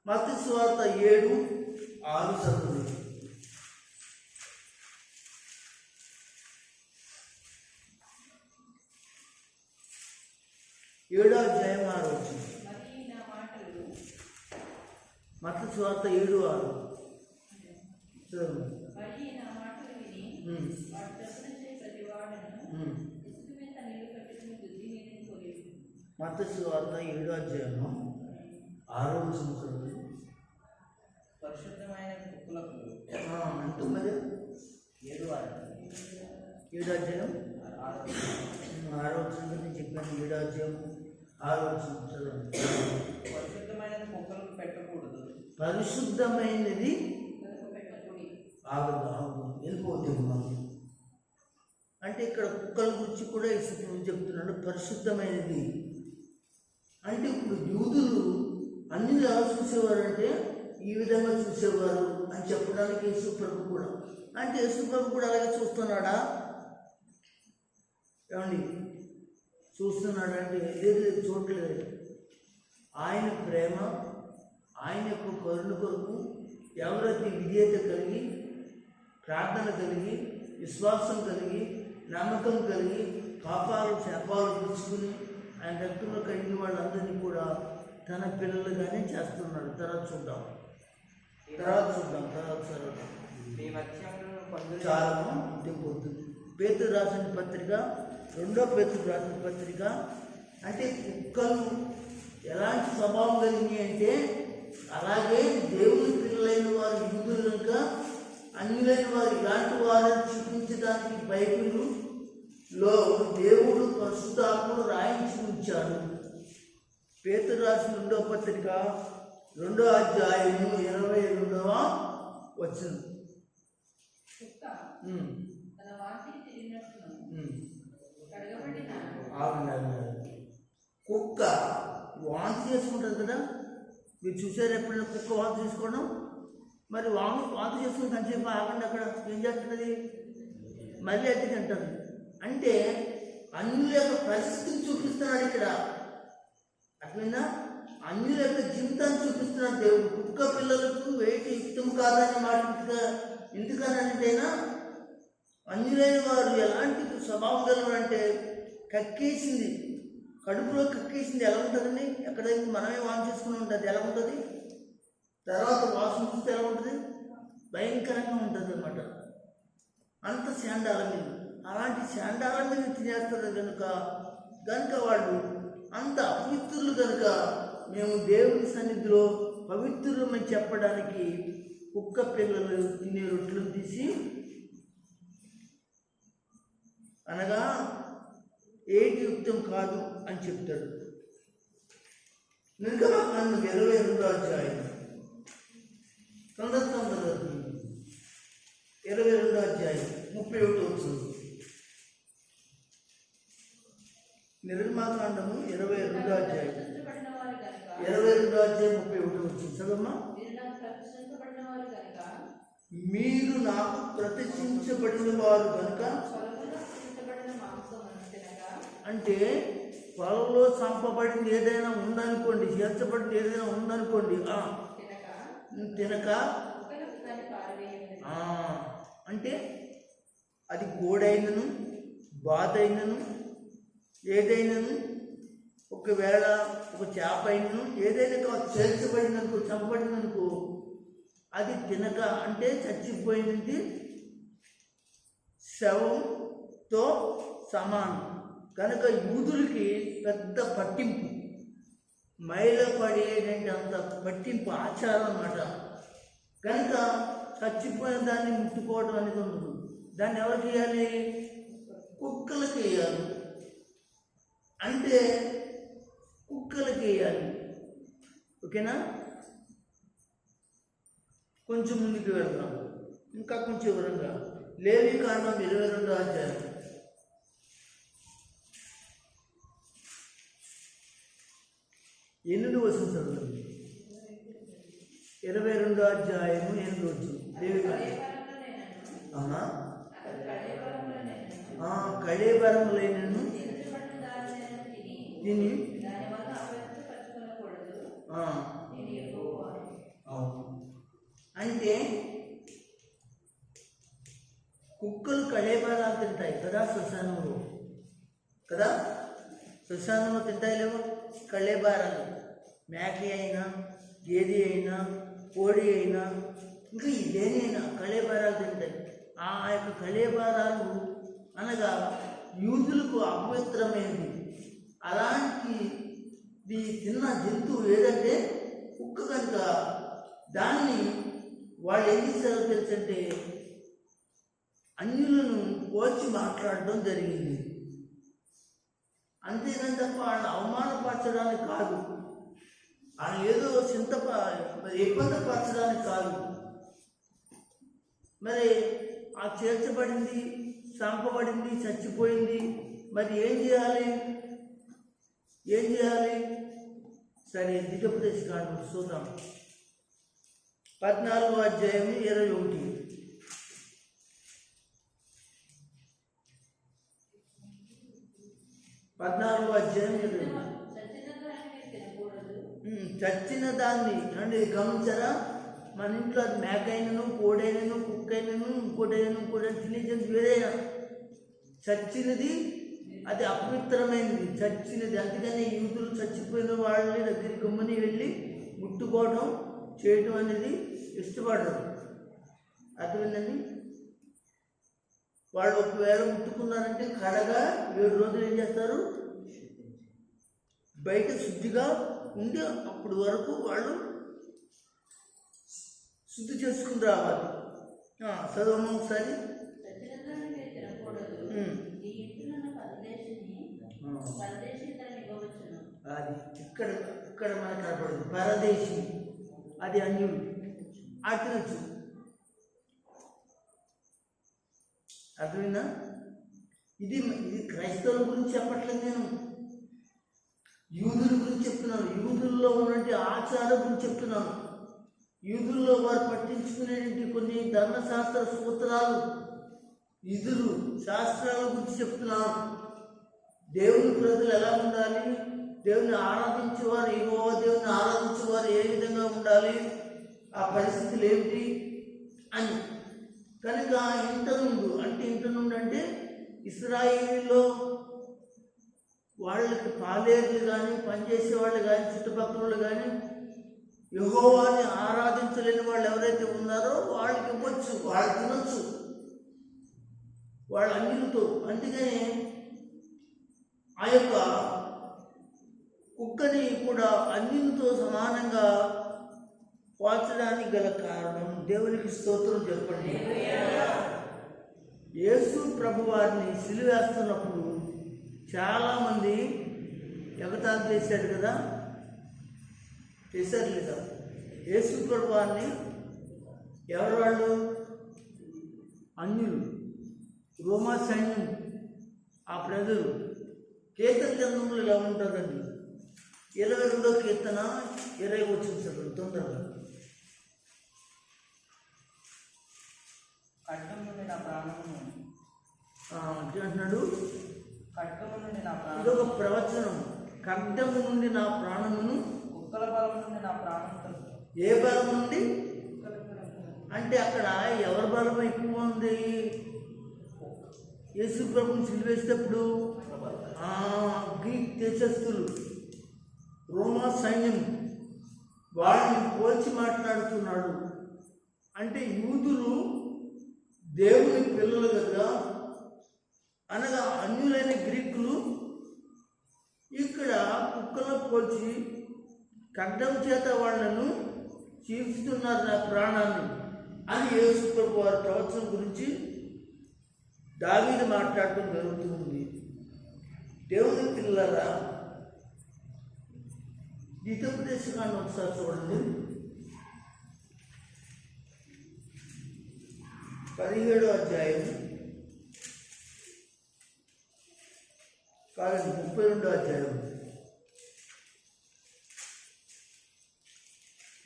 మత్తయి సువార్త 7:6 చదువు. 7వ అధ్యాయం 6వ వచనం. మత్తయి సువార్త 7:6 చదువు. మత్తయి సువార్త 7వ అధ్యాయం 6వ వచనం చదవండి. పరిశుద్ధమైన కుక్కలకు అంటూ మరి 7 7వ అధ్యాయం 6వ వచనం గురించి చెప్పాను. 7వ అధ్యాయం 6వ వచనం చదవండి. పరిశుద్ధమైన కుక్కలకు పెట్టకూడదు. పరిశుద్ధమైనది ఆగదు వెళ్ళిపోతుంది మనం. అంటే ఇక్కడ కుక్కల గురించి కూడా యేసు చెప్తున్నాడు పరిశుద్ధమైనది. అంటే ఇప్పుడు యూదులు అన్ని ఎలా చూసేవారంటే ఈ విధంగా చూసేవారు అని చెప్పడానికి యేసు ప్రభు కూడా, అంటే యేసు ప్రభు కూడా అలాగే చూస్తున్నాడా ఏమండి? చూస్తున్నాడంటే లేదు, చూడలేదు. ఆయన ప్రేమ, ఆయన యొక్క కరుణ కొరకు ఎవరైతే విధేయత కలిగి, ప్రార్థన కలిగి, విశ్వాసం కలిగి, నమ్మకం కలిగి, శాపాలు తీసుకుని ఆయన రక్తంలో కలిగిన వాళ్ళందరినీ కూడా తన పిల్లలుగానే చేస్తున్నాడు. తర్వాత చూద్దాం. మీ వాక్యములను పొందుట చాలా పోతుంది. పేతురు రాసిన పత్రిక, 2వ పేతురు రాసిన పత్రిక, అంటే కుక్కలు ఎలాంటి స్వభావం కలిగినాయి అంటే అలాగే దేవుని పిల్లలైన వారు యూదులు కనుక అన్యులైన వారు ఇలాంటి వారిని చూపించడానికి బైబిల్లో దేవుడు పరిశుద్ధాత్మను రాయించి ఉంచాడు. పేతురు రాసిన 2వ పత్రిక 2వ అధ్యాయము 22వ వచనం. కుక్క వాంతి చేసుకుంటుంది కదా, మీరు చూసారు ఎప్పుడైనా కుక్క వాంతి చేసుకోవడం? మరి వాంతి చేసుకుని కొంచెంసేపు ఆగండి, అక్కడ ఏం చేస్తున్నది? మళ్ళీ అట్టి తింటుంది. అంటే అన్యుల యొక్క పరిస్థితిని చూపిస్తున్నాడు ఇక్కడ. అట్లయినా అన్యుల యొక్క జీవితాన్ని చూపిస్తున్నాడు దేవుడు. కుక్క పిల్లలకు వేటి యుక్తం కాదని మాట ఎందుకనంటేనా అన్యులైన వారు ఎలాంటి స్వభావం గలవారంటే కక్కేసింది, కడుపులో కక్కేసింది. ఎలా ఉంటుందండి? ఎక్కడైతే మనమే వాన్ చేసుకుని ఉంటుంది, ఎలా ఉంటుంది? తర్వాత వాసన చూస్తే ఎలా ఉంటుంది? భయంకరంగా ఉంటుంది అన్నమాట. అంత శాండాల మీద, అలాంటి శాండాల మీద తినేస్తారు కనుక వాళ్ళు అంత అపవిత్రులు కనుక మేము దేవుని సన్నిధిలో పవిత్రులమని చెప్పడానికి కుక్క పిల్లలు తినే రొట్టెలను తీసి, అనగా ఏటి యుక్తం కాదు అని చెప్తాడు. నిర్గమకాండం 22వ అధ్యాయం 22వ అధ్యాయం 31వ వచనం. నిర్గమకాండము 22వ అధ్యాయం 22వ అధ్యాయం 31వ వచనం చదవమ్మా. మీరు నాకు ప్రతిష్ఠించబడిన వారు కనుక, అంటే పొలంలో చంపబడింది ఏదైనా ఉందనుకోండి, చేర్చబడింది ఏదైనా ఉందనుకోండి, తినక, అంటే అది గోడైనను బాధ అయినను ఏదైనాను, ఒకవేళ ఒక చేప అయినను ఏదైనా చేర్చబడిందనుకో, చంపబడిందనుకో, అది తినక, అంటే చచ్చిపోయింది శవంతో సమానం. కనుక యూదులకి పెద్ద పట్టింపు, మైల పడేటంటే అంత పట్టింపు ఆచారం అన్నమాట. కనుక చచ్చిపోయిన దాన్ని ముట్టుకోవడం అనేది ఉండదు. దాన్ని ఎవరు చేయాలి? కుక్కలకి వేయాలి. అంటే కుక్కలకి వేయాలి. ఓకేనా? కొంచెం ముందుకు వెళ్తాం, ఇంకా కొంచెం వివరంగా. లేవికాండం 22వ అధ్యాయం 8వ వచనం చదువుతుంది. 22వ అధ్యాయము 8వ వచనం. కళేబరములైనను తిని, అంటే కుక్కలు కళేబరాలు తింటాయి కదా శ్మశానంలో, కదా శ్మశానంలో తింటాయి లేవు కళేబారాలు. మేక అయినా, గేదె అయినా, కోడి అయినా, ఇంకా ఇదేనైనా కళేబారాలు తింటాయి. ఆ యొక్క కళేబారాలు అనగా యూదులకు అపవిత్రమైనది. అలాంటిది తిన్న జంతువు ఏదంటే కుక్క కనుక దాన్ని వాళ్ళు ఏం చేశారో తెలుసంటే అన్యులను పోల్చి మాట్లాడడం జరిగింది. అంతేగాని తప్ప వాళ్ళని అవమానపరచడానికి కాదు, ఆయన ఏదో ఇబ్బందిపరచడానికి కాదు. మరి ఆ చేర్చబడింది, చంపబడింది, చచ్చిపోయింది, మరి ఏం చేయాలి? సరే, ద్వితోపదేశకాండం చూద్దాం. 14వ అధ్యాయం 21. 14వ అధ్యాయం 21. చచ్చిన దాన్ని అంటే గమనించారా? మన ఇంట్లో అది మేకైనను, కోడైనను, కుక్కైనను, ఇంకోటైనా తినే జంతు వేరైనా చచ్చినది అది అపవిత్రమైనది, చచ్చినది. అందుకని యూదులు చచ్చిపోయిన వాళ్ళని దగ్గరికి గమ్ముని వెళ్ళి ముట్టుకోవడం చేయడం అనేది ఇష్టపడరు. అర్థమైందండి? వాళ్ళు ఒకవేళ ముట్టుకున్నారంటే కడగా 7 రోజులు ఏం చేస్తారు? బయట శుద్ధిగా ఉండి అప్పుడు వరకు వాళ్ళు శుద్ధి చేసుకుని రావాలి. చదవము ఒకసారి. అది ఇక్కడ మనకు కనపడదు. పరదేశి అది అన్యుడు, ఆచరించు. అర్థమైందా? ఇది క్రైస్తవుల గురించి చెప్పట్లేదు, నేను యూదుల గురించి చెప్తున్నాను. యూదుల్లో ఉన్నటువంటి ఆచారం గురించి చెప్తున్నాను. యూదుల్లో వారు పట్టించుకునేటువంటి కొన్ని ధర్మశాస్త్ర సూత్రాలు, విధులు, శాస్త్రాల గురించి చెప్తున్నాను. దేవుని ప్రజలు ఎలా ఉండాలి, దేవుని ఆరాధించేవారు, యెహోవా దేవుని ఆరాధించేవారు ఏ విధంగా ఉండాలి, ఆ పరిస్థితులు ఏమిటి అని. కనుక ఇంత నుండి అంటే ఇశ్రాయేలులో వాళ్ళకి పాలేరులు కానీ, పనిచేసే వాళ్ళు కానీ, చుట్టుపక్కల వాళ్ళు కానీ యెహోవాని ఆరాధించలేని వాళ్ళు ఎవరైతే ఉన్నారో వాళ్ళకి ఇవ్వచ్చు, వాళ్ళు తినొచ్చు, వాళ్ళ అన్యులతో. అందుకని ఆ యొక్క కుక్కని కూడా అన్యులతో సమానంగా పోల్చడానికి గల కారణం దేవునికి స్తోత్రం చెప్పండి. యేసు ప్రభు వారిని సిలువేస్తున్నప్పుడు చాలామంది ఎగతాళి చేశాడు కదా, చేశారు లేదా? యేసు ప్రభు వారిని ఎవరు వాళ్ళు? అన్యులు, రోమా సైన్యం, ఆ ప్రజలు. కీర్తన గ్రంథంలో ఇలా ఉంటుందండి, 22వ కీర్తన 20 వచ్చిన తొందరగా. ఖడ్గం నుండి నా ప్రాణమును అంటున్నాడు. ఖడ్గము నుండి నా ప్రాణం, ఇదొక ప్రవచనం. ఖడ్గము నుండి నా ప్రాణమును, కుక్కల బలం నుండి నా ప్రాణం. ఏ బలం నుండి అంటే అక్కడ ఎవరి బలం ఎక్కువ ఉంది? యేసు ప్రభుని సిలువేసేటప్పుడు గ్రీక్ దేశస్థులు, రోమా సైన్యం వాళ్ళని పోల్చి మాట్లాడుతున్నాడు. అంటే యూదులు దేవుని పిల్లలు కదా, అనగా అన్యులైన గ్రీకులు ఇక్కడ కుక్కలను పోల్చి ఖడ్గం చేత వాళ్ళను చీల్చుతున్నారు నా ప్రాణాన్ని అని యేసు ప్రభు వారి ప్రవచనం గురించి దావీదు మాట్లాడటం జరుగుతుంది. దేవుని పిల్లరా, ద్వితోపదేశకాండం ఒకసారి చూడండి. 17వ అధ్యాయం కాదండి, 32వ అధ్యాయం.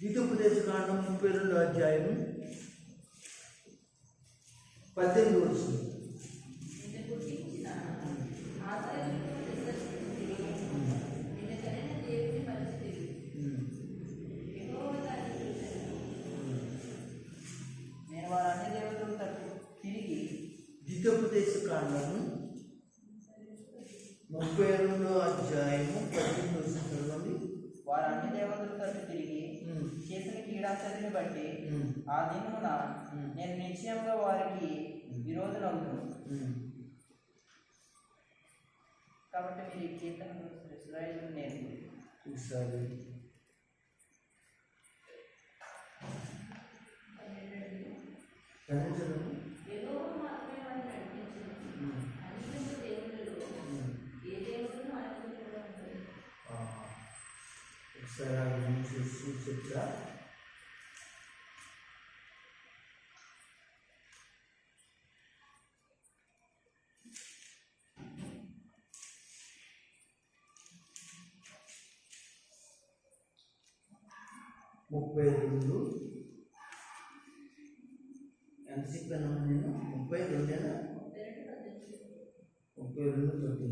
ద్వితోపదేశకాండం 32వ అధ్యాయం 18 వస్తుంది. ద్వితోపదేశకాండము 32వ అధ్యాయము 18 వస్తుంది. వారు అన్ని దేవతలు తట్టు తిరిగి చేసిన కీడాచరిని బట్టి ఆ దినమున నేను నిశ్చయంగా వారికి విరోధులవును. కాబట్టి మీరు ఈ కీర్తన ఇశ్రాయేలు నేర్పి. కనిపించలేదు. యెహోవా మాత్రమే వారిని నడిపించును. అన్యుల దేవుళ్ళలో ఏ దేవుడును ఆయనకు ఉండదు. ఒకసారి ఆ గురించి చూసి చెప్తా. ముప్పై రెండు ఎంత చెప్పాను నేను? 32 32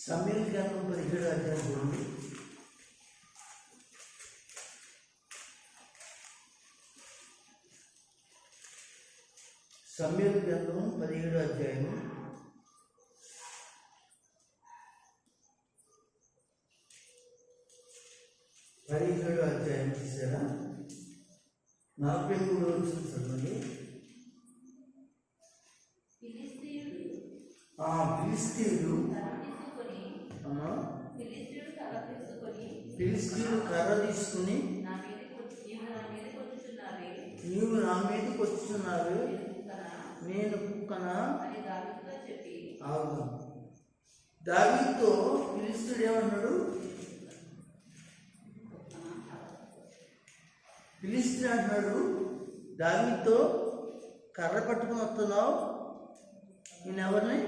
సమయల్ గ్రంథం 17 అధ్యాయం చూడండి. సమయల్ గ్రంథం 17 అధ్యాయం 17 అధ్యాయం తీసారా? 43 వచ్చిన చదవండి. ఫిలిష్తీయుడు కర్ర తీసుకుని నీవు నా మీదకి వచ్చుచున్నావే, నేను కుక్కనా? అవును. దావీదుతో ఫిలిష్తీయుడు ఏమన్నాడు? ఫిలిష్తీయుడు అంటున్నాడు, దావీదుతో కర్ర పట్టుకుని వస్తున్నావు, నేను ఎవరిని?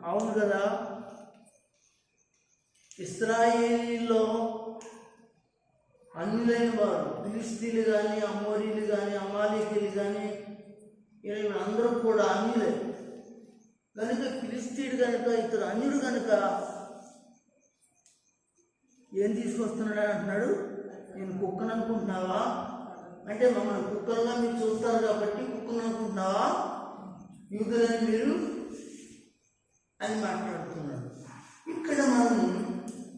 అవును కదా. ఇశ్రాయేలీలో అన్యులైన వారు ఫిలిష్తీయులు కానీ, అమోరీలు కానీ, అమాలేకీలు కానీ, వీళ్ళందరూ కూడా అన్యులే కనుక ఫిలిష్తీయుడు కనుక ఇతరు అన్యుడు కనుక ఏం తీసుకొస్తున్నాడు అంటున్నాడు, నేను కుక్కను అనుకుంటున్నావా? అంటే మమ్మల్ని కుక్కలుగా మీరు చూస్తారు కాబట్టి కుక్కను అనుకుంటున్నావా యూదులని మీరు అని మాట్లాడుతున్నాడు. ఇక్కడ మనం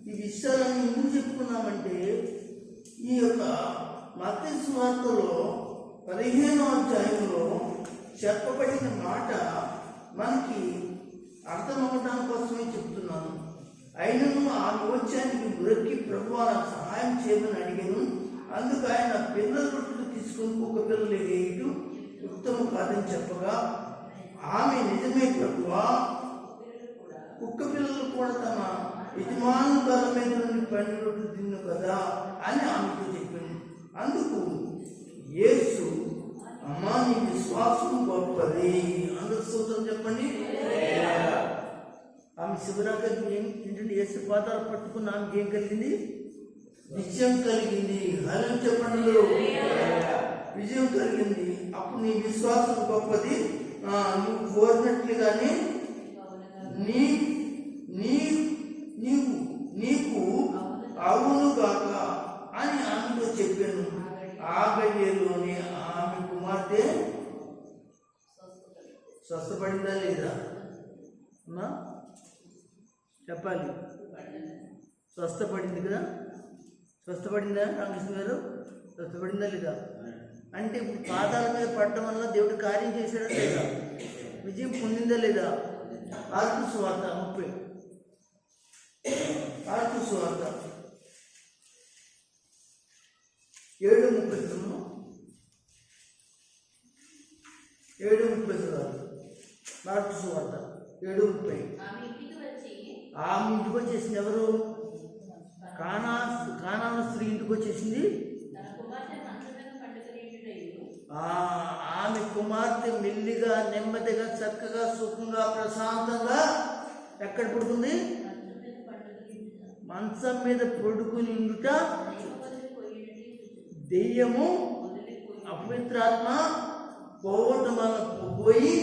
ఈ విషయాలను ఎందుకు చెప్పుకున్నామంటే, ఈ యొక్క మత్తయి సువార్తలో 15వ అధ్యాయంలో చెప్పబడిన మాట మనకి అర్థమవడం కోసమే చెప్తున్నాను. అయినను ఆమె వచ్చానికి మురక్కి ప్రభువా నాకు సహాయం చేయమని అడిగాను. అందుకు ఆయన పిల్లల రొట్టెలు తీసుకుని కుక్క పిల్లలు వేయటం ఉత్తమం కాదని చెప్పగా, ఆమె నిజమే ప్రభువా, కుక్క పిల్లలు కూడా తమ యజమాను బల మీద నుండి పండు రొట్టెలు తిన్ను కదా అని ఆమెతో చెప్పింది. అందుకు యేసు, అమ్మా నీ విశ్వాసం గొప్పది. అందరూ స్తోత్రం చెప్పండి. ఆమె శివరాత్రి ఏంటంటే యేసు పాదాలు పట్టుకున్న ఆమెకి ఏం కలిగింది? విజయం కలిగింది. హల్లెలూయా చెప్పండి. విజయం కలిగింది. అప్పుడు నీ విశ్వాసం గొప్పది, నువ్వు కోరినట్లుగానే నీకు అవును కాక అని ఆమెతో చెప్పాను. ఆ గడియలోనే ఆమె కుమార్తె స్వస్థపడిందా లేదా అమ్మా చెప్పాలి. స్వస్థపడింది కదా? స్వస్థపడిందా రామకృష్ణ గారు? స్వస్థపడిందా లేదా? అంటే ఇప్పుడు పాదాల మీద పడటం వల్ల దేవుడు కార్యం చేశాడా లేదా? విజయం పొందిందా లేదా? మార్కు సువార్త 30 మార్కు సువార్త 7:30 మార్కు సువార్త 7:30. ఆమె ఇంటికి వచ్చేసింది ఎవరు? కానాను స్త్రీ ఇంటికి వచ్చేసింది. ఆమె కుమార్తె మెల్లిగా నెమ్మదిగా చక్కగా సుఖంగా ప్రశాంతంగా ఎక్కడ పడుకుంది? మంచం మీద పడుకుని ఉండుట దెయ్యము అపవిత్రాత్మ పోవటం వల్ల పోయి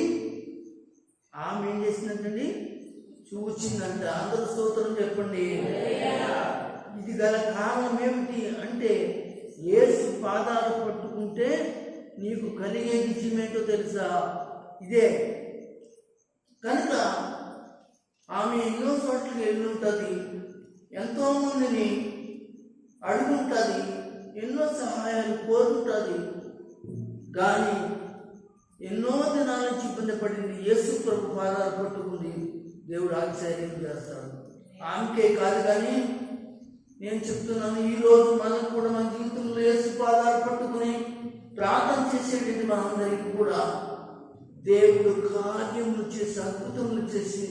ఆమె ఏం చేసిందంటండి? చూచిందంట. అందరూ స్తోత్రం చెప్పండి. ఇది గల కారణం ఏమిటి అంటే, యేసు పాదాలు పట్టుకుంటే నీకు కలిగే విజయమేంటో తెలుసా? ఇదే. కనుక ఆమె ఎన్నో చోట్లకి వెళ్ళి ఉంటుంది, ఎంతోమందిని అడుగుంటుంది, ఎన్నో సహాయాలు కోరుంటుంది. కానీ ఎన్నో దినాల నుంచి ఇబ్బంది పడింది. యేసు ప్రభు పాదాలు పట్టుకుంది, దేవుడు ఆశ్చర్యం చేస్తాడు. ఆమెకే కాదు కానీ నేను చెప్తున్నాను, ఈరోజు మనం కూడా మన జీవితంలో యేసు పాదాలు పట్టుకుని ప్రార్థన చేసేటది మనందరికీ కూడా దేవుడు కార్యములు చేసి అద్భుతములు చేసి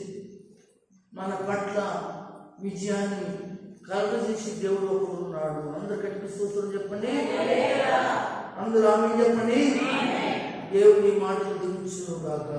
మన పట్ల విజయాన్ని కలగజేసి దేవుడు ఒకడు ఉన్నాడు. అందరికంటే స్తోత్రం చెప్పండి, అందరూ ఆమేన్ చెప్పండి. దేవుని మాటలు దించును గాక.